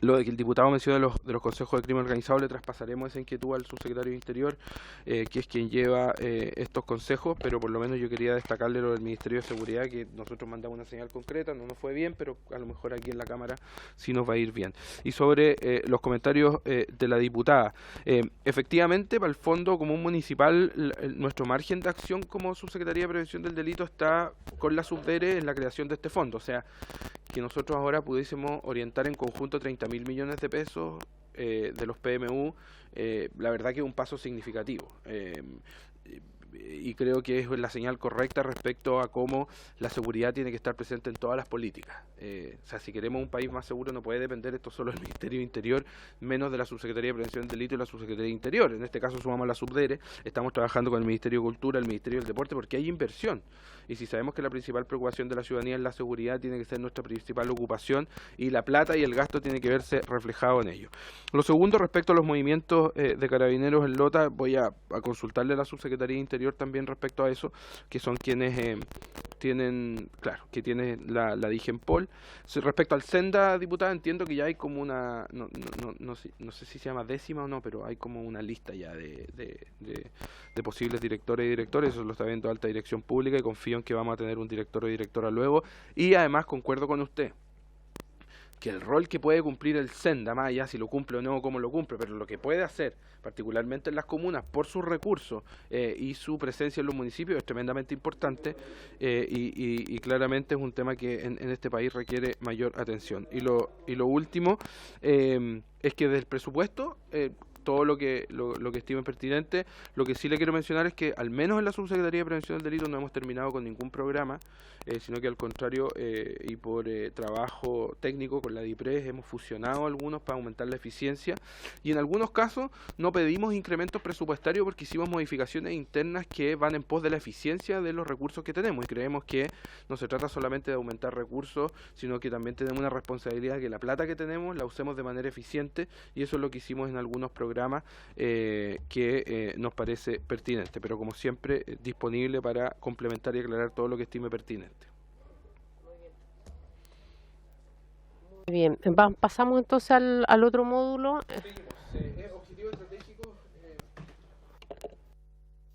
Lo de que el diputado menciona de los consejos de crimen organizado, le traspasaremos esa inquietud al subsecretario de Interior, que es quien lleva estos consejos, pero por lo menos yo quería destacarle lo del Ministerio de Seguridad, que nosotros mandamos una señal concreta, no nos fue bien, pero a lo mejor aquí en la Cámara sí nos va a ir bien. Y sobre los comentarios de la diputada, efectivamente, para el Fondo Común Municipal, nuestro margen de acción como Subsecretaría de Prevención del Delito está con la Subdere en la creación de este fondo, o sea, que nosotros ahora pudiésemos orientar en conjunto 30.000 millones de pesos de los PMU, la verdad que es un paso significativo. Y creo que es la señal correcta respecto a cómo la seguridad tiene que estar presente en todas las políticas. O sea, si queremos un país más seguro no puede depender esto solo del Ministerio de Interior, menos de la Subsecretaría de Prevención del Delito y la Subsecretaría de Interior. En este caso sumamos la Subdere, estamos trabajando con el Ministerio de Cultura, el Ministerio del Deporte, porque hay inversión. y si sabemos que la principal preocupación de la ciudadanía es la seguridad, tiene que ser nuestra principal ocupación, y la plata y el gasto tiene que verse reflejado en ello. Lo segundo, respecto a los movimientos de carabineros en Lota, voy a consultarle a la Subsecretaría de Interior también respecto a eso, que son quienes tienen, claro, que tiene la DIGEMPOL. Respecto al Senda, diputada, entiendo que ya hay como una, no sé si se llama décima o no, pero hay como una lista ya de posibles directores y directores. Eso lo está viendo Alta Dirección Pública, y confío en que vamos a tener un director o directora luego. Y además concuerdo con usted que el rol que puede cumplir el Senda, más allá si lo cumple o no, cómo lo cumple, pero lo que puede hacer, particularmente en las comunas, por sus recursos y su presencia en los municipios, es tremendamente importante, y claramente es un tema que en este país requiere mayor atención. Y lo último es que del presupuesto, todo lo que estimen pertinente. Lo que sí le quiero mencionar es que al menos en la Subsecretaría de Prevención del Delito no hemos terminado con ningún programa, sino que al contrario, y por trabajo técnico con la DIPRES hemos fusionado algunos para aumentar la eficiencia, y en algunos casos no pedimos incrementos presupuestarios porque hicimos modificaciones internas que van en pos de la eficiencia de los recursos que tenemos, y creemos que no se trata solamente de aumentar recursos, sino que también tenemos una responsabilidad de que la plata que tenemos la usemos de manera eficiente, y eso es lo que hicimos en algunos programas que nos parece pertinente, pero como siempre disponible para complementar y aclarar todo lo que estime pertinente. Muy bien, pasamos entonces al otro módulo.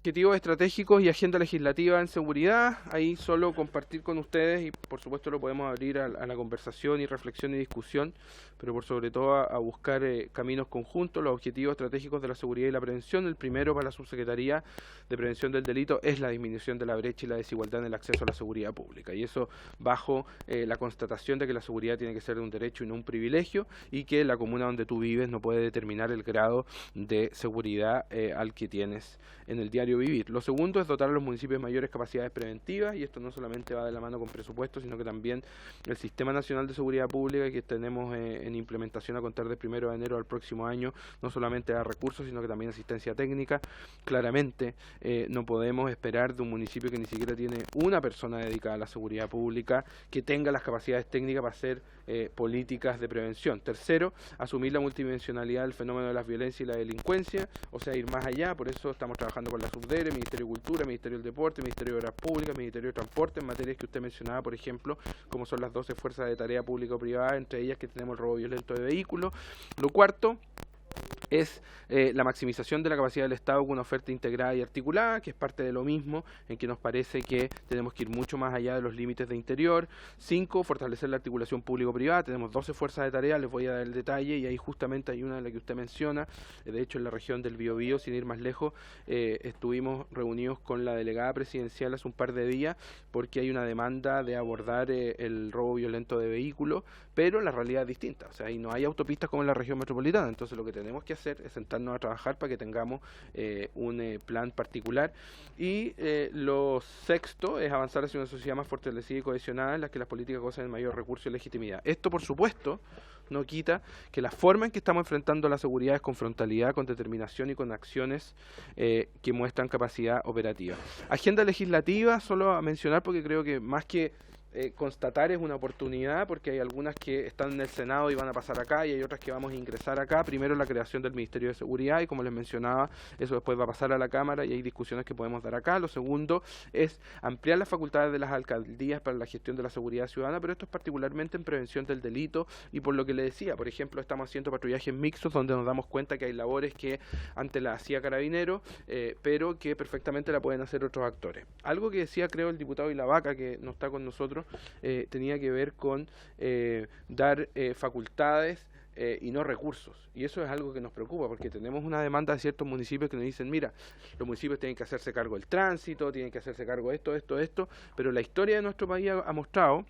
Objetivos estratégicos y agenda legislativa en seguridad. Ahí solo compartir con ustedes, y por supuesto lo podemos abrir a la conversación y reflexión y discusión, pero por sobre todo a buscar caminos conjuntos. Los objetivos estratégicos de la seguridad y la prevención: el primero para la Subsecretaría de Prevención del Delito es la disminución de la brecha y la desigualdad en el acceso a la seguridad pública, y eso bajo la constatación de que la seguridad tiene que ser un derecho y no un privilegio, y que la comuna donde tú vives no puede determinar el grado de seguridad al que tienes en el diario vivir. Lo segundo es dotar a los municipios de mayores capacidades preventivas, y esto no solamente va de la mano con presupuesto, sino que también el Sistema Nacional de Seguridad Pública, que tenemos en implementación a contar del 1 de enero del próximo año, no solamente da recursos, sino que también asistencia técnica. Claramente no podemos esperar de un municipio que ni siquiera tiene una persona dedicada a la seguridad pública que tenga las capacidades técnicas para hacer políticas de prevención. Tercero, asumir la multidimensionalidad del fenómeno de la violencia y la delincuencia, o sea, ir más allá. Por eso estamos trabajando con la Subdere, Ministerio de Cultura, Ministerio del Deporte, Ministerio de Obras Públicas, Ministerio de Transporte, en materias que usted mencionaba, por ejemplo, como son las 12 fuerzas de tarea pública o privada, entre ellas que tenemos el robo violento de vehículos. Lo cuarto es la maximización de la capacidad del Estado con una oferta integrada y articulada, que es parte de lo mismo, en que nos parece que tenemos que ir mucho más allá de los límites de interior. 5, fortalecer la articulación público-privada. Tenemos 12 fuerzas de tarea, les voy a dar el detalle, y ahí justamente hay una de la que usted menciona. De hecho, en la región del Biobío, sin ir más lejos, estuvimos reunidos con la delegada presidencial hace un par de días, porque hay una demanda de abordar el robo violento de vehículos, pero la realidad es distinta. O sea, ahí no hay autopistas como en la región metropolitana. Entonces lo que tenemos que hacer es sentarnos a trabajar para que tengamos un plan particular. Y lo sexto es avanzar hacia una sociedad más fortalecida y cohesionada, en la que las políticas gozan de mayor recurso y legitimidad. Esto, por supuesto, no quita que la forma en que estamos enfrentando la seguridad es con frontalidad, con determinación y con acciones que muestran capacidad operativa. Agenda legislativa, solo a mencionar, porque creo que más que constatar es una oportunidad, porque hay algunas que están en el Senado y van a pasar acá, y hay otras que vamos a ingresar acá. Primero, la creación del Ministerio de Seguridad, y como les mencionaba, eso después va a pasar a la Cámara y hay discusiones que podemos dar acá. Lo segundo es ampliar las facultades de las alcaldías para la gestión de la seguridad ciudadana, pero esto es particularmente en prevención del delito, y por lo que le decía, por ejemplo, estamos haciendo patrullajes mixtos donde nos damos cuenta que hay labores que antes la hacía Carabineros, pero que perfectamente la pueden hacer otros actores. Algo que decía, creo, el diputado Ilavaca, que no está con nosotros, tenía que ver con dar facultades y no recursos, y eso es algo que nos preocupa, porque tenemos una demanda de ciertos municipios que nos dicen: mira, los municipios tienen que hacerse cargo del tránsito, tienen que hacerse cargo de esto, pero la historia de nuestro país ha mostrado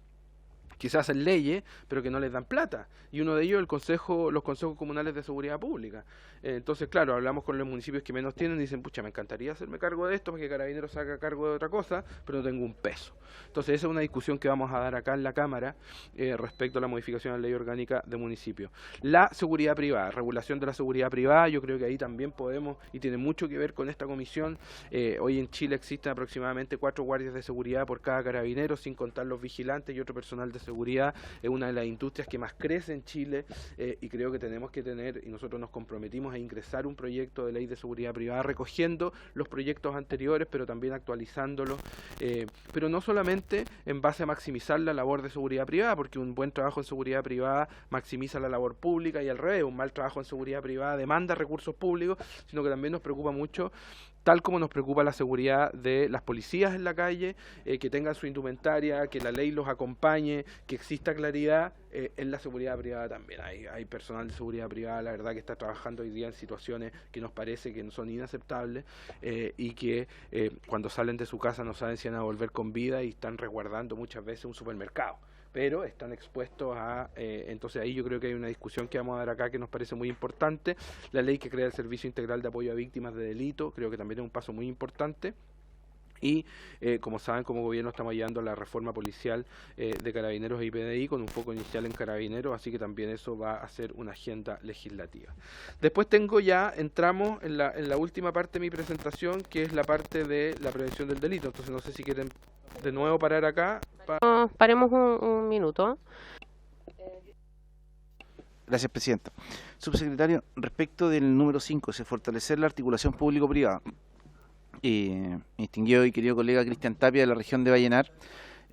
que se hacen leyes, pero que no les dan plata. Y uno de ellos los consejos comunales de seguridad pública. Entonces, claro, hablamos con los municipios que menos tienen y dicen, pucha, me encantaría hacerme cargo de esto para que Carabineros se haga cargo de otra cosa, pero no tengo un peso. Entonces, esa es una discusión que vamos a dar acá en la Cámara respecto a la modificación de la ley orgánica de municipios. La seguridad privada, regulación de la seguridad privada, yo creo que ahí también podemos, y tiene mucho que ver con esta comisión. Hoy en Chile existen aproximadamente 4 guardias de seguridad por cada carabinero, sin contar los vigilantes y otro personal de seguridad. Es una de las industrias que más crece en Chile y creo que tenemos que tener, y nosotros nos comprometimos a ingresar un proyecto de ley de seguridad privada recogiendo los proyectos anteriores, pero también actualizándolos, pero no solamente en base a maximizar la labor de seguridad privada, porque un buen trabajo en seguridad privada maximiza la labor pública y al revés, un mal trabajo en seguridad privada demanda recursos públicos, sino que también nos preocupa mucho, tal como nos preocupa la seguridad de las policías en la calle, que tengan su indumentaria, que la ley los acompañe, que exista claridad en la seguridad privada también. Hay personal de seguridad privada, la verdad, que está trabajando hoy día en situaciones que nos parece que son inaceptables y que cuando salen de su casa no saben si van a volver con vida y están resguardando muchas veces un supermercado, pero están expuestos a... entonces ahí yo creo que hay una discusión que vamos a dar acá que nos parece muy importante. La ley que crea el Servicio Integral de Apoyo a Víctimas de Delito, creo que también es un paso muy importante. Y como saben, como gobierno estamos llevando la reforma policial de Carabineros y PDI con un foco inicial en Carabineros, así que también eso va a ser una agenda legislativa. Después entramos en la última parte de mi presentación, que es la parte de la prevención del delito. Entonces no sé si quieren de nuevo parar acá. Paremos un minuto. Gracias, Presidenta. Subsecretario, respecto del número 5, se fortalecer la articulación público-privada. Mi distinguido y querido colega Cristian Tapia, de la región de Vallenar,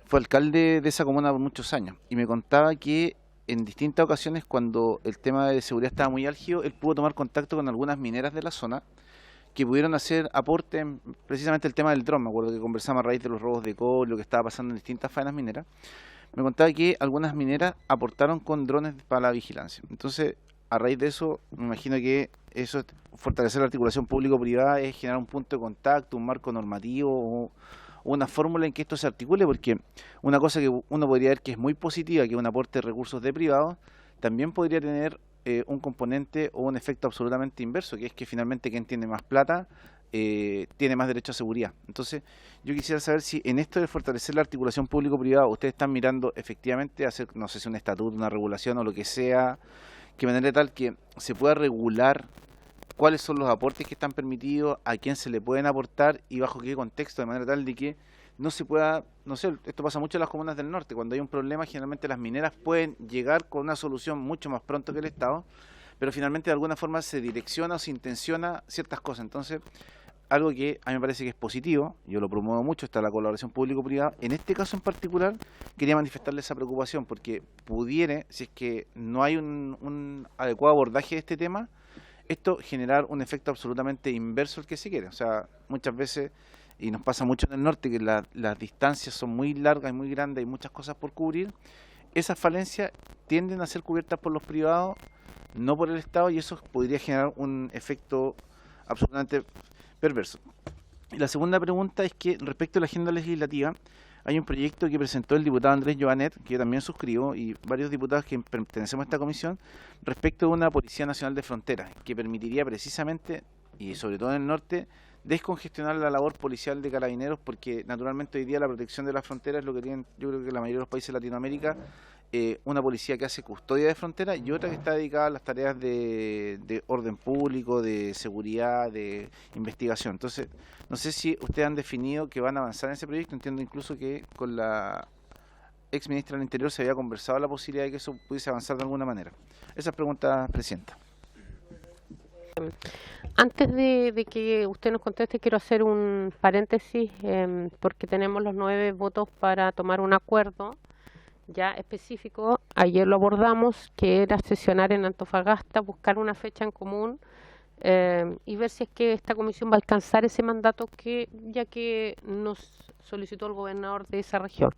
fue alcalde de esa comuna por muchos años y me contaba que en distintas ocasiones, cuando el tema de seguridad estaba muy álgido, él pudo tomar contacto con algunas mineras de la zona que pudieron hacer aporte, precisamente el tema del dron. Me acuerdo que conversamos a raíz de los robos de cobre, lo que estaba pasando en distintas faenas mineras. Me contaba que algunas mineras aportaron con drones para la vigilancia. Entonces, a raíz de eso, me imagino que eso, fortalecer la articulación público-privada, es generar un punto de contacto, un marco normativo o una fórmula en que esto se articule, porque una cosa que uno podría ver que es muy positiva, que es un aporte de recursos de privados, también podría tener un componente o un efecto absolutamente inverso, que es que finalmente quien tiene más plata tiene más derecho a seguridad. Entonces, yo quisiera saber si en esto de fortalecer la articulación público-privada, ustedes están mirando efectivamente hacer, no sé si un estatuto, una regulación o lo que sea, que de manera tal que se pueda regular cuáles son los aportes que están permitidos, a quién se le pueden aportar y bajo qué contexto, de manera tal de que no se pueda, no sé, esto pasa mucho en las comunas del norte, cuando hay un problema generalmente las mineras pueden llegar con una solución mucho más pronto que el Estado, pero finalmente de alguna forma se direcciona o se intenciona ciertas cosas. Entonces, algo que a mí me parece que es positivo, yo lo promuevo mucho, está la colaboración público-privada. En este caso en particular quería manifestarle esa preocupación, porque pudiera, si es que no hay un adecuado abordaje de este tema, esto generar un efecto absolutamente inverso al que se quiere. O sea, muchas veces, y nos pasa mucho en el norte, que las distancias son muy largas y muy grandes, hay muchas cosas por cubrir, esas falencias tienden a ser cubiertas por los privados, no por el Estado, y eso podría generar un efecto absolutamente perverso. Y la segunda pregunta es que respecto a la agenda legislativa, hay un proyecto que presentó el diputado Andrés Joanet, que yo también suscribo, y varios diputados que pertenecemos a esta comisión, respecto de una Policía Nacional de Fronteras, que permitiría precisamente, y sobre todo en el norte, descongestionar la labor policial de Carabineros, porque naturalmente hoy día la protección de las fronteras es lo que tienen, yo creo que la mayoría de los países de Latinoamérica, una policía que hace custodia de fronteras y otra que está dedicada a las tareas de orden público, de seguridad, de investigación. Entonces, no sé si ustedes han definido que van a avanzar en ese proyecto. Entiendo incluso que con la ex ministra del Interior se había conversado la posibilidad de que eso pudiese avanzar de alguna manera. Esas preguntas, Presidenta. Antes de que usted nos conteste, quiero hacer un paréntesis, porque tenemos los 9 votos para tomar un acuerdo ya específico. Ayer lo abordamos, que era sesionar en Antofagasta, buscar una fecha en común y ver si es que esta comisión va a alcanzar ese mandato ya que nos solicitó el gobernador de esa región.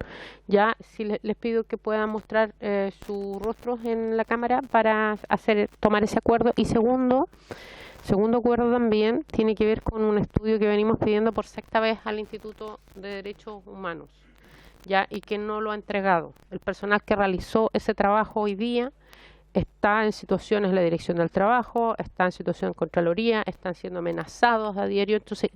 Ya si les pido que puedan mostrar sus rostros en la cámara para tomar ese acuerdo. Y segundo acuerdo también tiene que ver con un estudio que venimos pidiendo por 6ª vez al Instituto de Derechos Humanos, ya, y que no lo ha entregado. El personal que realizó ese trabajo hoy día está en situaciones en la Dirección del Trabajo, está en situación de Contraloría, están siendo amenazados a diario. Entonces,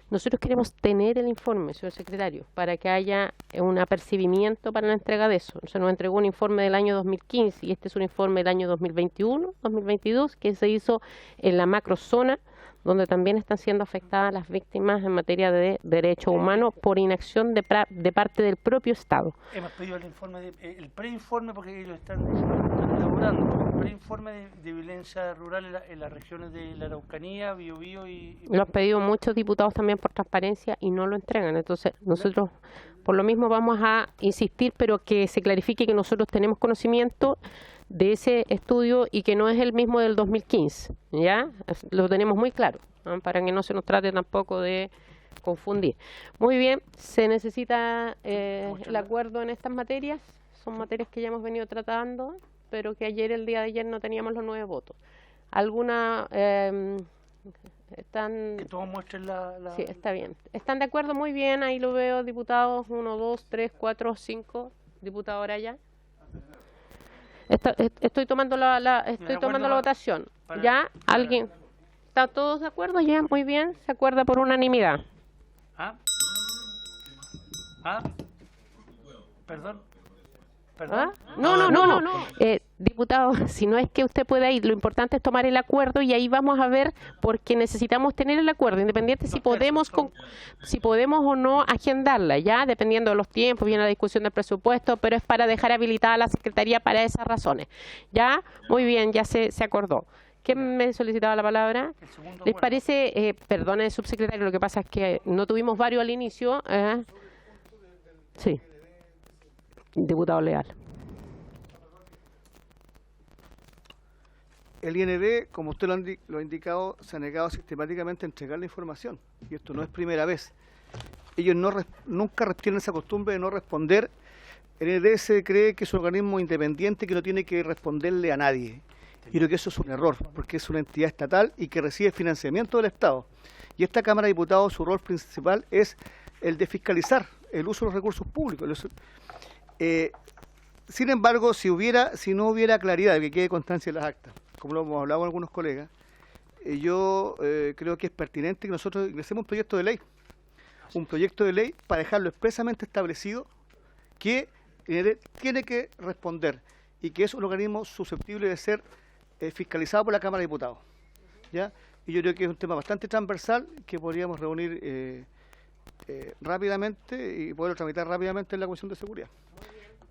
nosotros queremos tener el informe, señor secretario, para que haya un apercibimiento para la entrega de eso. Se nos entregó un informe del año 2015 y este es un informe del año 2021, 2022, que se hizo en la macrozona, donde también están siendo afectadas las víctimas en materia de derechos humanos por inacción de parte del propio Estado. Hemos pedido el informe, el preinforme, porque ellos están elaborando el preinforme de violencia rural en las regiones de la Araucanía, Biobío y... Lo han pedido muchos diputados también por transparencia y no lo entregan. Entonces, nosotros por lo mismo vamos a insistir, pero que se clarifique que nosotros tenemos conocimiento de ese estudio y que no es el mismo del 2015, ¿ya? Lo tenemos muy claro, ¿no? Para que no se nos trate tampoco de confundir. Muy bien, se necesita el acuerdo en estas materias, son materias que ya hemos venido tratando, pero que el día de ayer no teníamos los 9 votos. ¿Alguna están? Que todos muestren la... Sí, está bien. ¿Están de acuerdo? Muy bien, ahí lo veo, diputados 1, 2, 3, 4, 5, diputado Araya. Estoy tomando la votación. ¿Ya? ¿Alguien? ¿Está todos de acuerdo? Ya, muy bien. Se acuerda por unanimidad. ¿Ah? ¿Perdón? ¿Ah? No. Diputado, si no es que usted pueda ir, lo importante es tomar el acuerdo y ahí vamos a ver, porque necesitamos tener el acuerdo, independiente si podemos o no agendarla, ya, dependiendo de los tiempos, viene la discusión del presupuesto, pero es para dejar habilitada la Secretaría para esas razones. Ya, muy bien, ya se acordó. ¿Quién me solicitaba la palabra? ¿Les parece? Perdone, subsecretario, lo que pasa es que no tuvimos varios al inicio. Sí. Diputado Leal. El IND, como usted lo ha indicado, se ha negado sistemáticamente a entregar la información. Y esto no es primera vez. Ellos nunca tienen esa costumbre de no responder. El IND se cree que es un organismo independiente que no tiene que responderle a nadie. Y creo que eso es un error, porque es una entidad estatal y que recibe financiamiento del Estado. Y esta Cámara de Diputados, su rol principal es el de fiscalizar el uso de los recursos públicos. Sin embargo, si no hubiera claridad, de que quede constancia en las actas, como lo hemos hablado con algunos colegas, yo creo que es pertinente que nosotros ingresemos un proyecto de ley para dejarlo expresamente establecido que tiene que responder y que es un organismo susceptible de ser fiscalizado por la Cámara de Diputados, ¿ya? Y yo creo que es un tema bastante transversal que podríamos reunir rápidamente y poderlo tramitar rápidamente en la Comisión de Seguridad.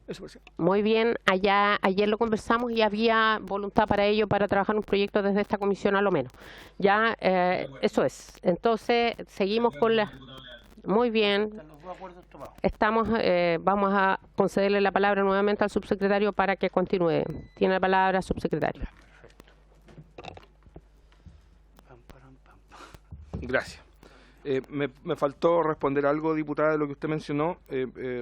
Eso por cierto. Muy bien, ayer lo conversamos y había voluntad para ello, para trabajar un proyecto desde esta comisión a lo menos. Ya, eso es. Entonces, seguimos con la... Muy bien. Vamos a concederle la palabra nuevamente al subsecretario para que continúe. Tiene la palabra, subsecretario. Gracias. Me faltó responder algo, diputada, de lo que usted mencionó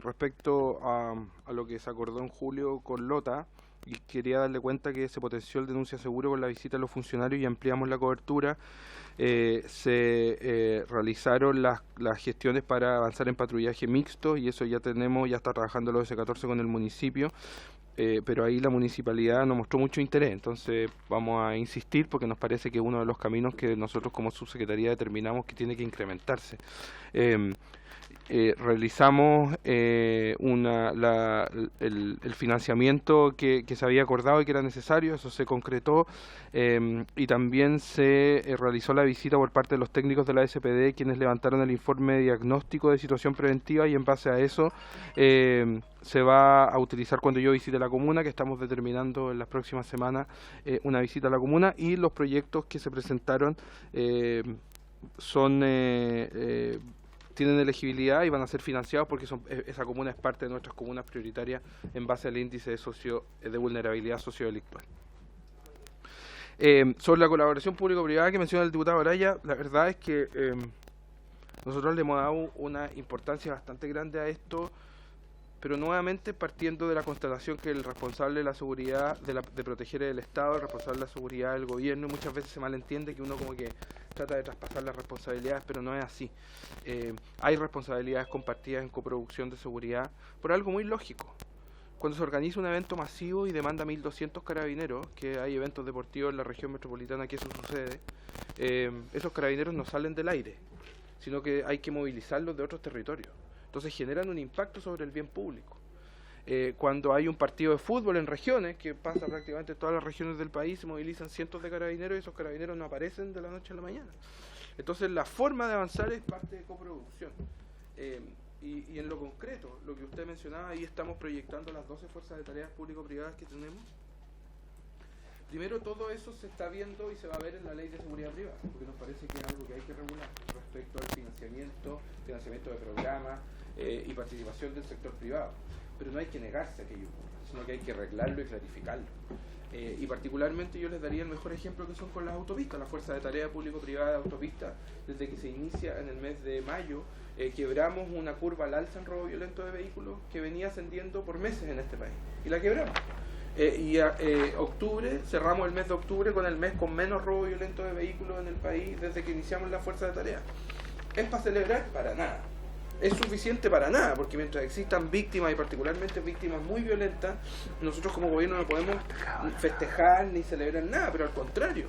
respecto a lo que se acordó en julio con Lota, y quería darle cuenta que se potenció el denuncia seguro con la visita a los funcionarios y ampliamos la cobertura. Se realizaron las gestiones para avanzar en patrullaje mixto y eso ya está trabajando los S14 con el municipio. Pero ahí la municipalidad nos mostró mucho interés, entonces vamos a insistir porque nos parece que uno de los caminos que nosotros como subsecretaría determinamos que tiene que incrementarse. Realizamos el financiamiento que se había acordado y que era necesario, eso se concretó, y también se realizó la visita por parte de los técnicos de la SPD, quienes levantaron el informe de diagnóstico de situación preventiva, y en base a eso se va a utilizar cuando yo visite la comuna, que estamos determinando en las próximas semanas una visita a la comuna, y los proyectos que se presentaron tienen elegibilidad y van a ser financiados porque esa comuna es parte de nuestras comunas prioritarias en base al índice de vulnerabilidad sociodelictual. Sobre la colaboración público-privada que menciona el diputado Araya, la verdad es que nosotros le hemos dado una importancia bastante grande a esto, pero nuevamente partiendo de la constatación que el responsable de la seguridad, de proteger el Estado, el responsable de la seguridad del gobierno, y muchas veces se malentiende que uno como que trata de traspasar las responsabilidades, pero no es así. Hay responsabilidades compartidas en coproducción de seguridad por algo muy lógico. Cuando se organiza un evento masivo y demanda 1.200 carabineros, que hay eventos deportivos en la región metropolitana que eso sucede, esos carabineros no salen del aire, sino que hay que movilizarlos de otros territorios. Entonces generan un impacto sobre el bien público. Cuando hay un partido de fútbol en regiones, que pasa prácticamente en todas las regiones del país, se movilizan cientos de carabineros y esos carabineros no aparecen de la noche a la mañana. Entonces la forma de avanzar es parte de coproducción. Y en lo concreto, lo que usted mencionaba, ahí estamos proyectando las 12 fuerzas de tareas público-privadas que tenemos. Primero, todo eso se está viendo y se va a ver en la ley de seguridad privada, porque nos parece que es algo que hay que regular respecto al financiamiento de programas y participación del sector privado. Pero no hay que negarse a aquello, sino que hay que arreglarlo y clarificarlo. Y particularmente yo les daría el mejor ejemplo que son con las autopistas, la fuerza de tarea público-privada de autopistas. Desde que se inicia en el mes de mayo, quebramos una curva al alza en robo violento de vehículos que venía ascendiendo por meses en este país, y la quebramos. Octubre, cerramos el mes de octubre con el mes con menos robo violento de vehículos en el país desde que iniciamos la fuerza de tarea. ¿Es para celebrar? Para nada. ¿Es suficiente? Para nada, porque mientras existan víctimas, y particularmente víctimas muy violentas, nosotros como gobierno no podemos festejar ni celebrar nada, pero al contrario,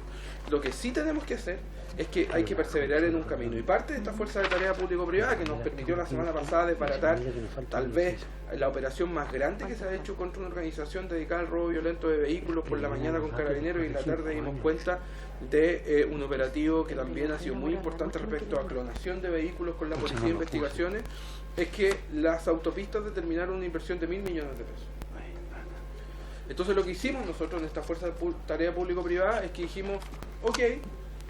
lo que sí tenemos que hacer es que hay que perseverar en un camino, y parte de esta fuerza de tarea público-privada que nos permitió la semana pasada desbaratar tal vez la operación más grande que se ha hecho contra una organización dedicada al robo violento de vehículos por la mañana con carabineros, y en la tarde dimos cuenta de un operativo que también ha sido muy importante respecto a clonación de vehículos con la Policía de Investigaciones, es que las autopistas determinaron una inversión de 1.000 millones de pesos. Entonces lo que hicimos nosotros en esta fuerza de tarea público-privada es que dijimos, ok,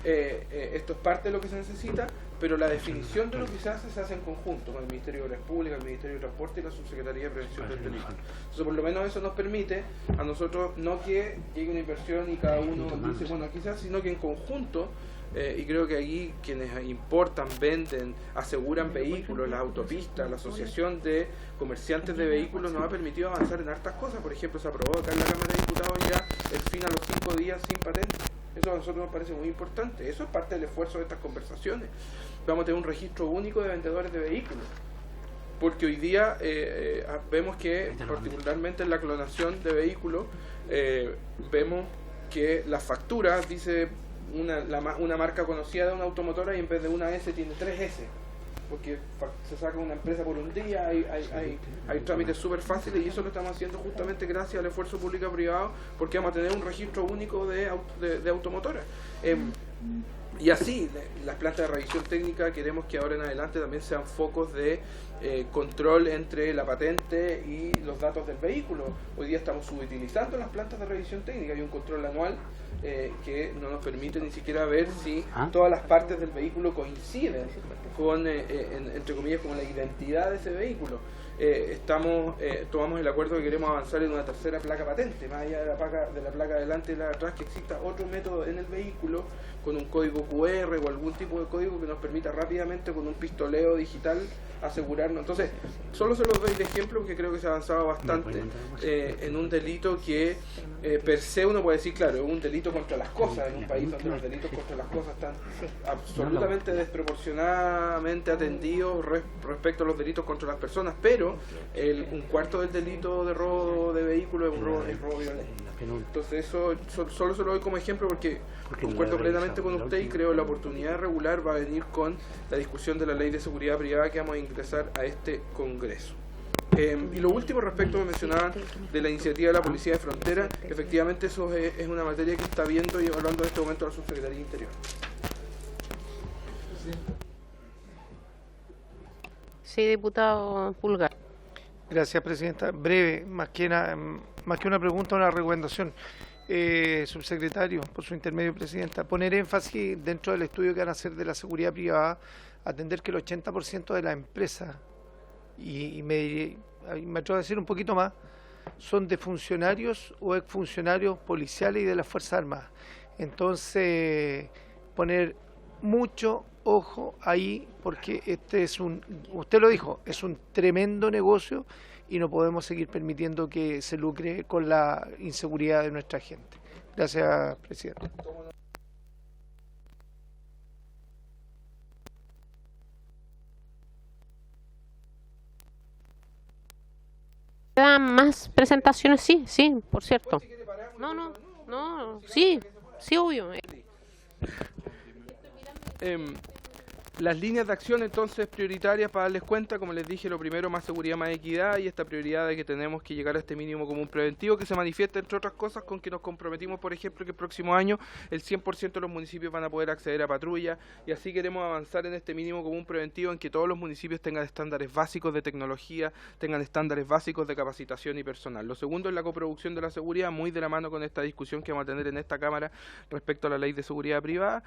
esto es parte de lo que se necesita, pero la definición de lo que se hace en conjunto con el Ministerio de Obras Públicas, el Ministerio de Transporte y la Subsecretaría de Prevención del Delito. Entonces por lo menos eso nos permite a nosotros no que llegue una inversión y cada uno dice, bueno, quizás, sino que en conjunto, y creo que allí quienes importan, venden, aseguran vehículos, las autopistas, la Asociación de Comerciantes de Vehículos nos ha permitido avanzar en hartas cosas. Por ejemplo, se aprobó acá en la Cámara de Diputados ya el fin a los 5 días sin patente. Eso a nosotros nos parece muy importante. Eso es parte del esfuerzo de estas conversaciones. Vamos a tener un registro único de vendedores de vehículos, porque hoy día vemos que particularmente en la clonación de vehículos vemos que las facturas dice una marca conocida de una automotora y en vez de una S tiene 3 S, porque se saca una empresa por un día, hay trámites súper fáciles, y eso lo estamos haciendo justamente gracias al esfuerzo público-privado, porque vamos a tener un registro único de automotoras. Y así, las plantas de revisión técnica queremos que ahora en adelante también sean focos de control entre la patente y los datos del vehículo. Hoy día estamos subutilizando las plantas de revisión técnica, hay un control anual que no nos permite ni siquiera ver si todas las partes del vehículo coinciden con, entre comillas, como la identidad de ese vehículo. Tomamos el acuerdo que queremos avanzar en una tercera placa patente, más allá de la placa adelante y la de atrás, que exista otro método en el vehículo con un código QR o algún tipo de código que nos permita rápidamente con un pistoleo digital asegurarnos. Entonces, solo se los doy de ejemplo porque creo que se ha avanzado bastante en un delito que per se uno puede decir, claro, es un delito contra las cosas, en un país donde los delitos contra las cosas están absolutamente desproporcionadamente atendidos respecto a los delitos contra las personas, pero un cuarto del delito de robo de vehículos es robo violento. Entonces eso solo se lo doy como ejemplo porque concuerdo plenamente con usted, y creo que la oportunidad de regular va a venir con la discusión de la ley de seguridad privada que vamos a ingresar a este Congreso. Y lo último, respecto a lo que mencionaban de la iniciativa de la Policía de Frontera, efectivamente eso es una materia que está viendo y evaluando en este momento la Subsecretaría de Interior. Sí, diputado Pulgar. Gracias, presidenta. Breve, más que una pregunta, una recomendación. Subsecretario, por su intermedio, presidenta, poner énfasis dentro del estudio que van a hacer de la seguridad privada, atender que el 80% de las empresas, y me atrevo a decir un poquito más, son de funcionarios o exfuncionarios policiales y de las Fuerzas Armadas. Entonces, poner mucho ojo ahí, porque usted lo dijo, es un tremendo negocio y no podemos seguir permitiendo que se lucre con la inseguridad de nuestra gente. Gracias, presidente. haya más presentaciones, sí, por cierto. Sí, obvio. Las líneas de acción entonces prioritarias para darles cuenta, como les dije, lo primero, más seguridad, más equidad, y esta prioridad de que tenemos que llegar a este mínimo común preventivo, que se manifiesta entre otras cosas con que nos comprometimos, por ejemplo, que el próximo año el 100% de los municipios van a poder acceder a patrulla, y así queremos avanzar en este mínimo común preventivo en que todos los municipios tengan estándares básicos de tecnología, tengan estándares básicos de capacitación y personal. Lo segundo es la coproducción de la seguridad, muy de la mano con esta discusión que vamos a tener en esta Cámara respecto a la ley de seguridad privada,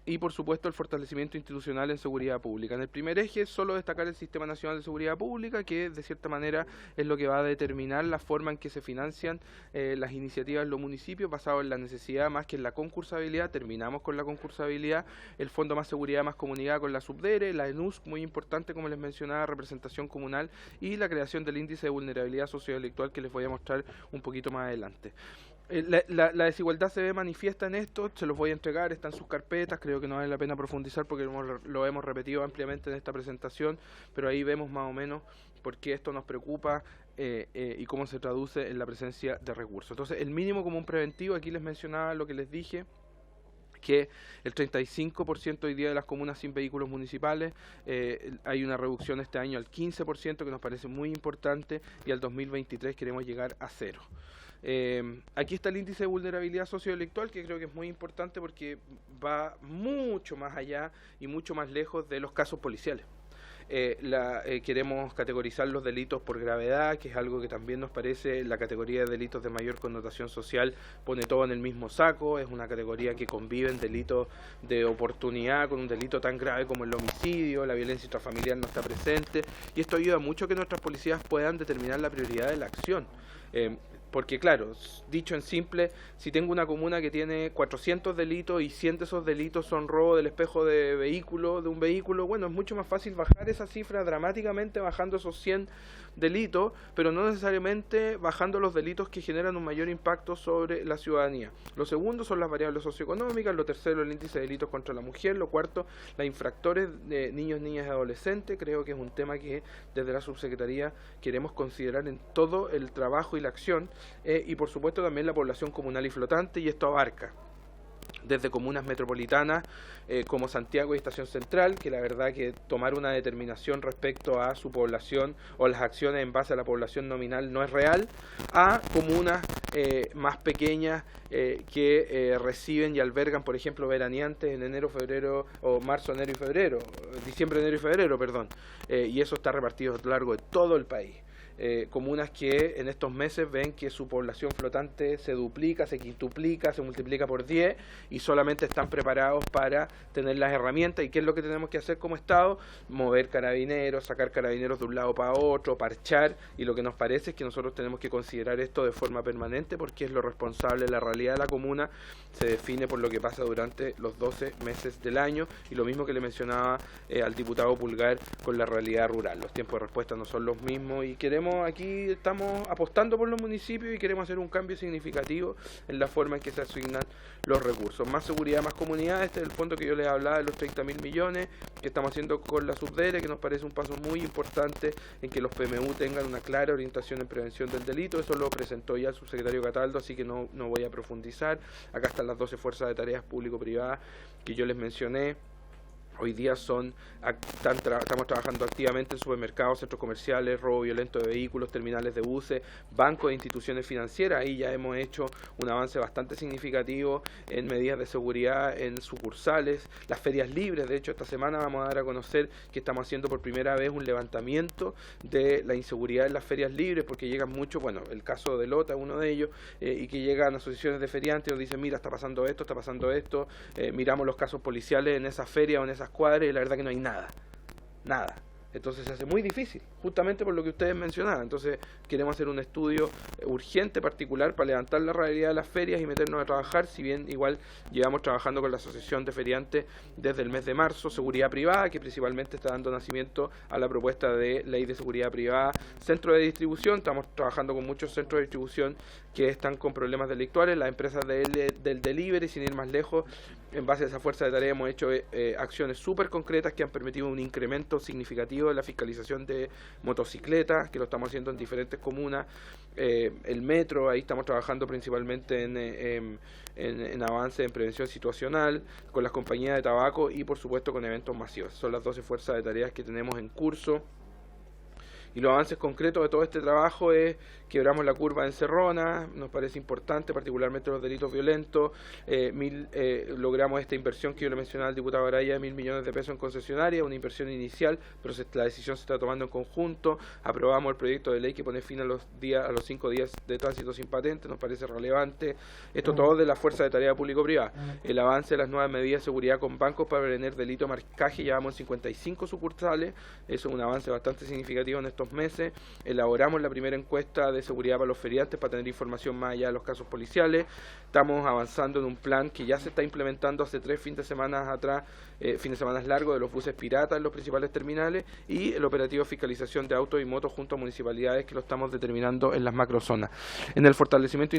y por supuesto el fortalecimiento institucional en seguridad pública. En el primer eje, solo destacar el Sistema Nacional de Seguridad Pública, que de cierta manera es lo que va a determinar la forma en que se financian las iniciativas en los municipios, basado en la necesidad más que en la concursabilidad. Terminamos con la concursabilidad, el Fondo Más Seguridad Más Comunidad con la Subdere, la ENUSC, muy importante, como les mencionaba, representación comunal, y la creación del índice de vulnerabilidad sociodelictual, que les voy a mostrar un poquito más adelante. La desigualdad se ve manifiesta en esto, se los voy a entregar, están sus carpetas, creo que no vale la pena profundizar porque lo hemos repetido ampliamente en esta presentación, pero ahí vemos más o menos por qué esto nos preocupa y cómo se traduce en la presencia de recursos. Entonces, el mínimo común preventivo, aquí les mencionaba lo que les dije, que el 35% hoy día de las comunas sin vehículos municipales, hay una reducción este año al 15%, que nos parece muy importante, y al 2023 queremos llegar a 0. Aquí está el índice de vulnerabilidad sociodelictual, que creo que es muy importante porque va mucho más allá y mucho más lejos de los casos policiales. Queremos categorizar los delitos por gravedad, que es algo que también nos parece la categoría de delitos de mayor connotación social, pone todo en el mismo saco. Es una categoría que convive en delitos de oportunidad con un delito tan grave como el homicidio, la violencia intrafamiliar no está presente, y esto ayuda mucho a que nuestras policías puedan determinar la prioridad de la acción. Porque claro, dicho en simple, si tengo una comuna que tiene 400 delitos y 100 de esos delitos son robo del espejo de un vehículo, bueno, es mucho más fácil bajar esa cifra dramáticamente bajando esos 100 delitos, pero no necesariamente bajando los delitos que generan un mayor impacto sobre la ciudadanía. Lo segundo son las variables socioeconómicas, lo tercero el índice de delitos contra la mujer, lo cuarto las infractores de niños, niñas y adolescentes. Creo que es un tema que desde la subsecretaría queremos considerar en todo el trabajo y la acción, y por supuesto también la población comunal y flotante, y esto abarca desde comunas metropolitanas como Santiago y Estación Central, que la verdad que tomar una determinación respecto a su población o las acciones en base a la población nominal no es real, a comunas más pequeñas que reciben y albergan, por ejemplo, veraneantes en enero, febrero, o marzo, enero y febrero, diciembre, enero y febrero, perdón, y eso está repartido a lo largo de todo el país. Comunas que en estos meses ven que su población flotante se duplica, se quintuplica, se multiplica por 10 y solamente están preparados para tener las herramientas. ¿Y qué es lo que tenemos que hacer como Estado? Mover carabineros, sacar carabineros de un lado para otro, parchar, y lo que nos parece es que nosotros tenemos que considerar esto de forma permanente porque es lo responsable. La realidad de la comuna se define por lo que pasa durante los 12 meses del año, y lo mismo que le mencionaba al diputado Pulgar con la realidad rural. Los tiempos de respuesta no son los mismos y aquí estamos apostando por los municipios y queremos hacer un cambio significativo en la forma en que se asignan los recursos. Más seguridad, más comunidad. Este es el fondo que yo les hablaba de los 30.000 millones que estamos haciendo con la Subdere, que nos parece un paso muy importante en que los PMU tengan una clara orientación en prevención del delito. Eso lo presentó ya el subsecretario Cataldo, así que no voy a profundizar. Acá están las 12 fuerzas de tareas público-privadas que yo les mencioné. Hoy día estamos trabajando activamente en supermercados, centros comerciales, robo violento de vehículos, terminales de buses, bancos e instituciones financieras. Ahí ya hemos hecho un avance bastante significativo en medidas de seguridad en sucursales, las ferias libres. De hecho, esta semana vamos a dar a conocer que estamos haciendo por primera vez un levantamiento de la inseguridad en las ferias libres, porque llegan mucho, bueno, el caso de Lota, uno de ellos, y que llegan asociaciones de feriantes y nos dicen, mira, está pasando esto, miramos los casos policiales en esa feria o en esas cuadras y la verdad que no hay nada. Entonces se hace muy difícil, justamente por lo que ustedes mencionaban. Entonces queremos hacer un estudio urgente, particular, para levantar la realidad de las ferias y meternos a trabajar, si bien igual llevamos trabajando con la Asociación de Feriantes desde el mes de marzo. Seguridad privada, que principalmente está dando nacimiento a la propuesta de ley de seguridad privada. Centro de distribución, estamos trabajando con muchos centros de distribución que están con problemas delictuales, las empresas del delivery, sin ir más lejos, En base a esa fuerza de tarea hemos hecho acciones súper concretas que han permitido un incremento significativo de la fiscalización de motocicletas, que lo estamos haciendo en diferentes comunas. El metro, ahí estamos trabajando principalmente en avance en prevención situacional, con las compañías de tabaco y por supuesto con eventos masivos. Son las 12 fuerzas de tareas que tenemos en curso. Y los avances concretos de todo este trabajo es quebramos la curva en Cerrona, nos parece importante, particularmente los delitos violentos, logramos esta inversión que yo le mencionaba al diputado Araya de 1.000 millones de pesos en concesionaria, una inversión inicial, pero la decisión se está tomando en conjunto, aprobamos el proyecto de ley que pone fin a los 5 días de tránsito sin patente, nos parece relevante, esto todo de la fuerza de tarea público-privada, el avance de las nuevas medidas de seguridad con bancos para prevenir delito de marcaje, llevamos 55 sucursales, eso es un avance bastante significativo en estos meses, elaboramos la primera encuesta de seguridad para los feriantes para tener información más allá de los casos policiales, estamos avanzando en un plan que ya se está implementando hace 3 fines de semana atrás, fines de semana largos de los buses piratas en los principales terminales y el operativo de fiscalización de autos y motos junto a municipalidades que lo estamos determinando en las macrozonas. En el fortalecimiento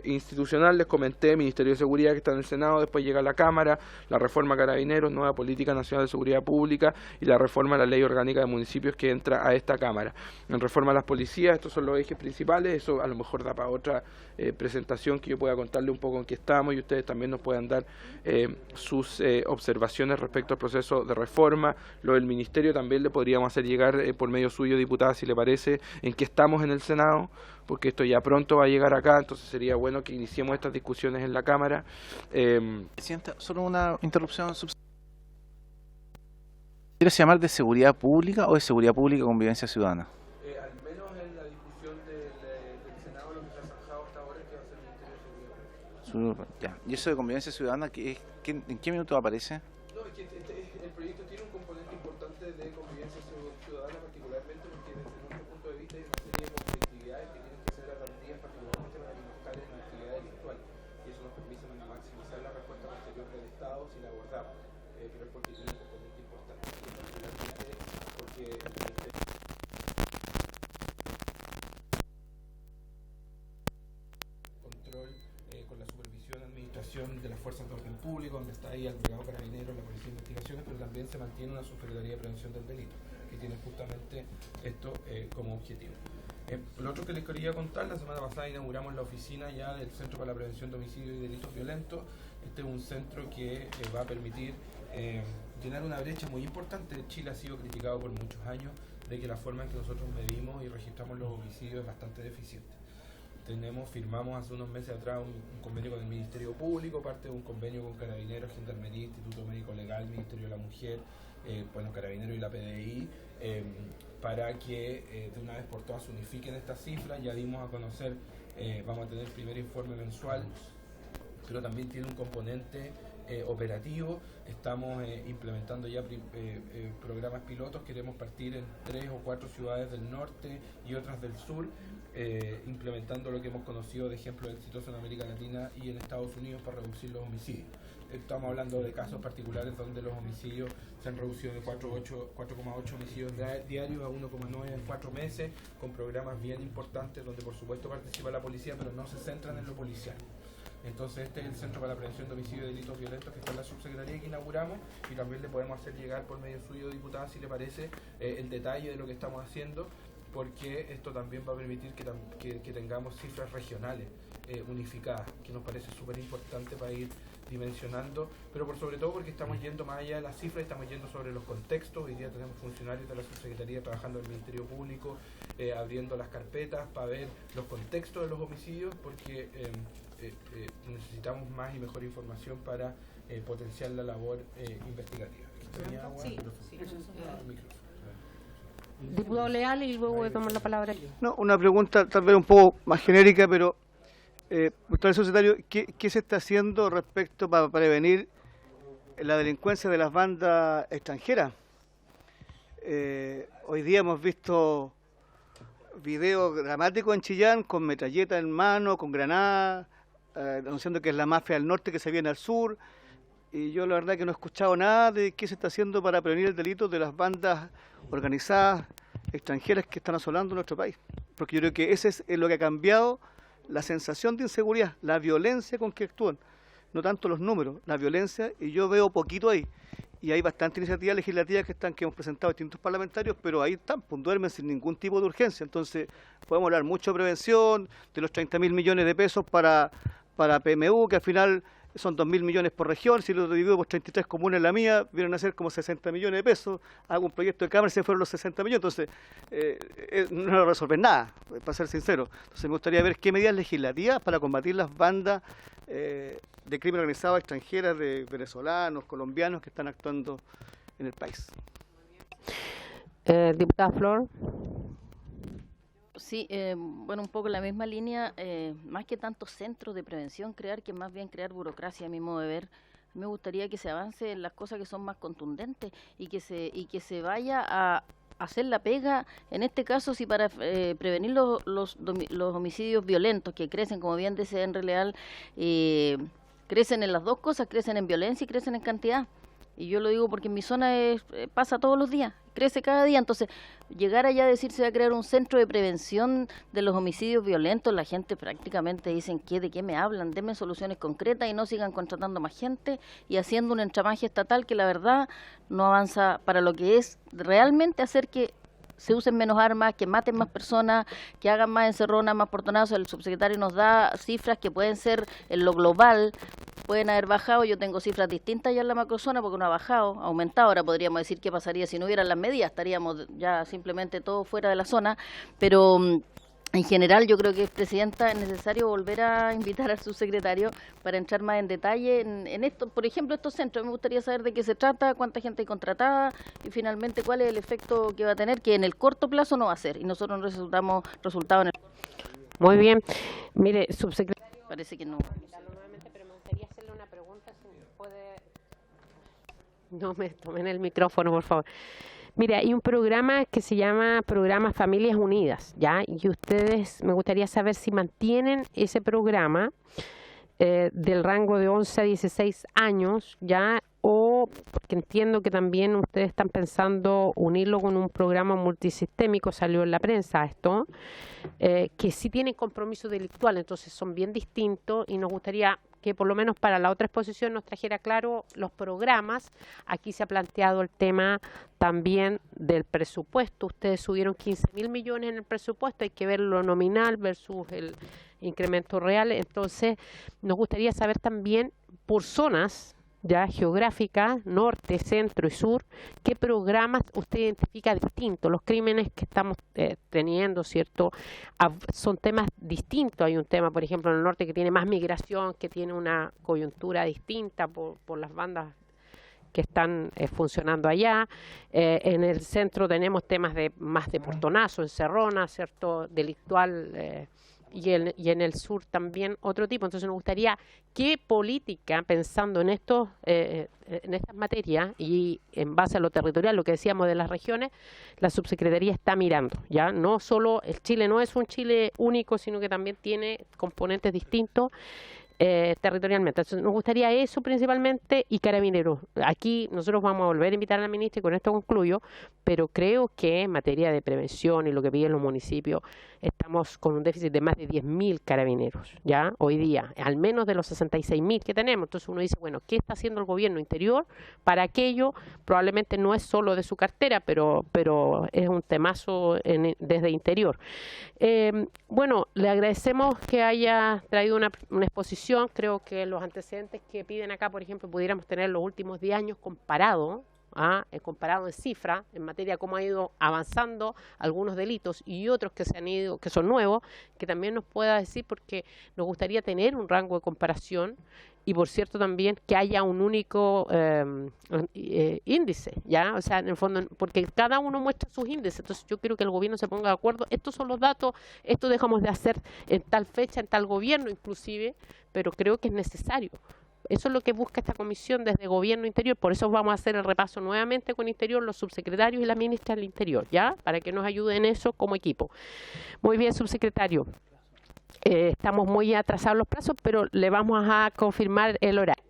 institucional les comenté, Ministerio de Seguridad que está en el Senado, después llega a la Cámara, la reforma Carabineros, nueva política nacional de seguridad pública y la reforma a la ley orgánica de municipios que entra a esta Cámara. En reforma a las policías, estos son los ejes principales, eso a lo mejor da para otra presentación que yo pueda contarle un poco en qué estamos y ustedes también nos puedan dar sus observaciones respecto al proceso de reforma. Lo del Ministerio también le podríamos hacer llegar por medio suyo, diputada, si le parece, en qué estamos en el Senado, porque esto ya pronto va a llegar acá, entonces sería bueno que iniciemos estas discusiones en la Cámara. Presidenta, solo una interrupción. ¿Quieres llamar de seguridad pública o de seguridad pública y convivencia ciudadana? Al menos en la discusión del Senado lo que se ha zanjado hasta ahora es que va a ser el Ministerio de Seguridad. Ya. ¿Y eso de convivencia ciudadana en qué minuto aparece? No, es que el proyecto tiene un componente importante de convivencia ciudadana, particularmente porque desde nuestro punto de vista hay una serie de conflictividades que tienen que ser atendidas particularmente para minimizar en la actividad delictual y eso nos permite maximizar la respuesta posterior del Estado si la abordamos, pero es porque tiene un componente importante y particularmente porque el Ministerio control con la supervisión y administración de las fuerzas de orden público, donde está ahí el delegado carabinero, la policía de investigaciones, pero también se mantiene una subsecretaría de prevención del delito, que tiene justamente esto como objetivo. Lo otro que les quería contar, la semana pasada inauguramos la oficina ya del Centro para la Prevención de Homicidios y Delitos Violentos. Este es un centro que va a permitir llenar una brecha muy importante. Chile ha sido criticado por muchos años de que la forma en que nosotros medimos y registramos los homicidios es bastante deficiente. Firmamos hace unos meses atrás un convenio con el Ministerio Público, parte de un convenio con Carabineros, Gendarmería, Instituto Médico Legal, Ministerio de la Mujer, Carabineros y la PDI, para que de una vez por todas se unifiquen estas cifras. Ya dimos a conocer, vamos a tener el primer informe mensual, pero también tiene un componente operativo. Estamos implementando ya programas pilotos, queremos partir en 3 o 4 ciudades del norte y otras del sur, implementando lo que hemos conocido de ejemplos exitosos en América Latina y en Estados Unidos para reducir los homicidios. Estamos hablando de casos particulares donde los homicidios se han reducido de 4,8 homicidios diarios a 1,9 en 4 meses, con programas bien importantes donde por supuesto participa la policía, pero no se centran en lo policial. Entonces este es el Centro para la Prevención de Homicidios y Delitos Violentos que está en la subsecretaría que inauguramos y también le podemos hacer llegar por medio suyo, diputada, si le parece, el detalle de lo que estamos haciendo, porque esto también va a permitir que tengamos cifras regionales unificadas, que nos parece súper importante para ir dimensionando, pero por sobre todo porque estamos yendo más allá de las cifras, estamos yendo sobre los contextos. Hoy día tenemos funcionarios de la subsecretaría trabajando en el Ministerio Público, abriendo las carpetas para ver los contextos de los homicidios, porque necesitamos más y mejor información para potenciar la labor investigativa. Sí. Diputado Leal y luego voy a tomar la palabra aquí. No, una pregunta tal vez un poco más genérica, pero doctor secretario, ¿qué se está haciendo respecto para prevenir la delincuencia de las bandas extranjeras? Hoy día hemos visto videos dramáticos en Chillán con metralleta en mano, con granadas, anunciando que es la mafia del norte que se viene al sur, y yo la verdad que no he escuchado nada de qué se está haciendo para prevenir el delito de las bandas organizadas extranjeras que están asolando nuestro país, porque yo creo que ese es lo que ha cambiado la sensación de inseguridad, la violencia con que actúan. no tanto los números, la violencia, y yo veo poquito ahí. Y hay bastantes iniciativas legislativas que hemos presentado distintos parlamentarios, pero ahí están, pues, duermen sin ningún tipo de urgencia. Entonces, podemos hablar mucho de prevención, de los 30.000 millones de pesos para PMU, que al final son 2.000 millones por región. Si lo divido por 33 comunas en la mía, vienen a ser como 60 millones de pesos. Hago un proyecto de Cámara y se fueron los 60 millones. Entonces, no lo resuelven nada, para ser sincero. Entonces, me gustaría ver qué medidas legislativas para combatir las bandas de crimen organizado extranjeras, de venezolanos, colombianos que están actuando en el país. Diputada Flor. Sí, bueno, un poco en la misma línea, más que tanto centros de prevención crear, que más bien crear burocracia, a mi modo de ver. Me gustaría que se avance en las cosas que son más contundentes y que se vaya a hacer la pega, en este caso, si para prevenir los homicidios violentos que crecen, como bien dice Henry Leal, crecen en las dos cosas, crecen en violencia y crecen en cantidad. Y yo lo digo porque en mi zona pasa todos los días, crece cada día. Entonces, llegar allá a decir se va a crear un centro de prevención de los homicidios violentos, la gente prácticamente dicen, ¿de qué me hablan? Denme soluciones concretas y no sigan contratando más gente y haciendo un entramaje estatal que la verdad no avanza para lo que es realmente hacer que se usen menos armas, que maten más personas, que hagan más encerronas, más portonazos. El subsecretario nos da cifras que pueden ser en lo global, pueden haber bajado. Yo tengo cifras distintas ya en la macrozona porque no ha bajado, ha aumentado. Ahora podríamos decir qué pasaría si no hubieran las medidas, estaríamos ya simplemente todos fuera de la zona, pero en general yo creo que, Presidenta, es necesario volver a invitar al subsecretario para entrar más en detalle en esto, por ejemplo, estos centros. Me gustaría saber de qué se trata, cuánta gente hay contratada y finalmente cuál es el efecto que va a tener, que en el corto plazo no va a ser y nosotros no resultamos resultados en el... Muy bien. Mire, subsecretario. Parece que no. Pero me gustaría hacerle una pregunta, si puede... No me tomen el micrófono, por favor. Mira, hay un programa que se llama Programa Familias Unidas, ¿ya? Y ustedes, me gustaría saber si mantienen ese programa del rango de 11 a 16 años, ¿ya? O, porque entiendo que también ustedes están pensando unirlo con un programa multisistémico, salió en la prensa esto, que sí tienen compromiso delictual, entonces son bien distintos y nos gustaría que por lo menos para la otra exposición nos trajera claro los programas. Aquí se ha planteado el tema también del presupuesto. Ustedes subieron 15.000 millones en el presupuesto, hay que ver lo nominal versus el incremento real. Entonces, nos gustaría saber también por zonas ya geográficas, norte, centro y sur, qué programas usted identifica distintos. Los crímenes que estamos teniendo, ¿cierto? Son temas distintos. Hay un tema, por ejemplo, en el norte que tiene más migración, que tiene una coyuntura distinta por las bandas que están funcionando allá. En el centro tenemos temas más de portonazo, encerrona, ¿cierto? Delictual, y en el sur también otro tipo. Entonces nos gustaría qué política, pensando en estos en estas materias y en base a lo territorial, lo que decíamos de las regiones, la subsecretaría está mirando, ya no solo el Chile no es un Chile único, sino que también tiene componentes distintos territorialmente. Entonces, nos gustaría eso principalmente y Carabineros. Aquí nosotros vamos a volver a invitar a la ministra y con esto concluyo, pero creo que en materia de prevención y lo que piden los municipios, estamos con un déficit de más de 10.000 carabineros, ya hoy día, al menos de los 66.000 que tenemos. Entonces uno dice, bueno, ¿qué está haciendo el gobierno interior para aquello? Probablemente no es solo de su cartera, pero es un temazo desde interior. Bueno, le agradecemos que haya traído una exposición. Creo que los antecedentes que piden acá, por ejemplo, pudiéramos tener los últimos 10 años comparado en cifra, en materia de cómo ha ido avanzando algunos delitos y otros que se han ido, que son nuevos, que también nos pueda decir, porque nos gustaría tener un rango de comparación y, por cierto, también que haya un único índice, ¿ya? O sea, en el fondo, porque cada uno muestra sus índices, entonces yo quiero que el gobierno se ponga de acuerdo, estos son los datos, esto dejamos de hacer en tal fecha, en tal gobierno inclusive, pero creo que es necesario. Eso es lo que busca esta comisión desde Gobierno Interior, por eso vamos a hacer el repaso nuevamente con Interior, los subsecretarios y la ministra del Interior, ¿ya? Para que nos ayuden en eso como equipo. Muy bien, subsecretario. Estamos muy atrasados los plazos, pero le vamos a confirmar el horario.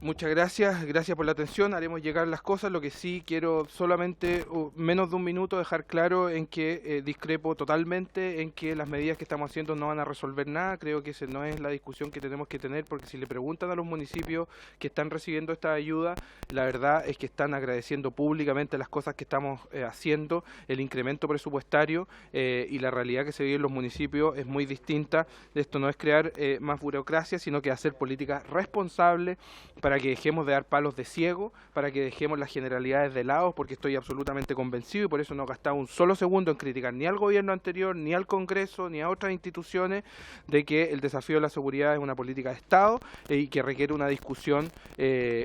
Muchas gracias, gracias por la atención, haremos llegar las cosas. Lo que sí quiero solamente, menos de un minuto, dejar claro en que discrepo totalmente en que las medidas que estamos haciendo no van a resolver nada. Creo que esa no es la discusión que tenemos que tener, porque si le preguntan a los municipios que están recibiendo esta ayuda, la verdad es que están agradeciendo públicamente las cosas que estamos haciendo, el incremento presupuestario, y la realidad que se vive en los municipios es muy distinta. Esto no es crear más burocracia, sino que hacer políticas responsables para que dejemos de dar palos de ciego, para que dejemos las generalidades de lado, porque estoy absolutamente convencido y por eso no he gastado un solo segundo en criticar ni al gobierno anterior, ni al Congreso, ni a otras instituciones, de que el desafío de la seguridad es una política de Estado y que requiere una discusión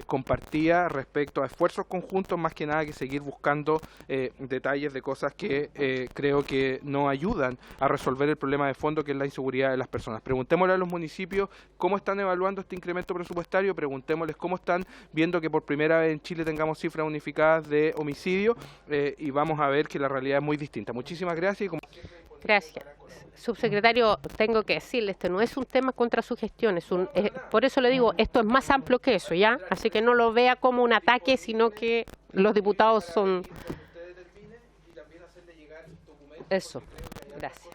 compartida respecto a esfuerzos conjuntos, más que nada que seguir buscando detalles de cosas que creo que no ayudan a resolver el problema de fondo, que es la inseguridad de las personas. Preguntémosle a los municipios cómo están evaluando este incremento presupuestario, preguntémosles cómo están viendo que por primera vez en Chile tengamos cifras unificadas de homicidio, y vamos a ver que la realidad es muy distinta. Muchísimas gracias. Gracias. Subsecretario, tengo que decirle, este no es un tema contra su gestión, por eso le digo, esto es más amplio que eso, ¿ya? Así que no lo vea como un ataque, sino que los diputados son... Eso, gracias.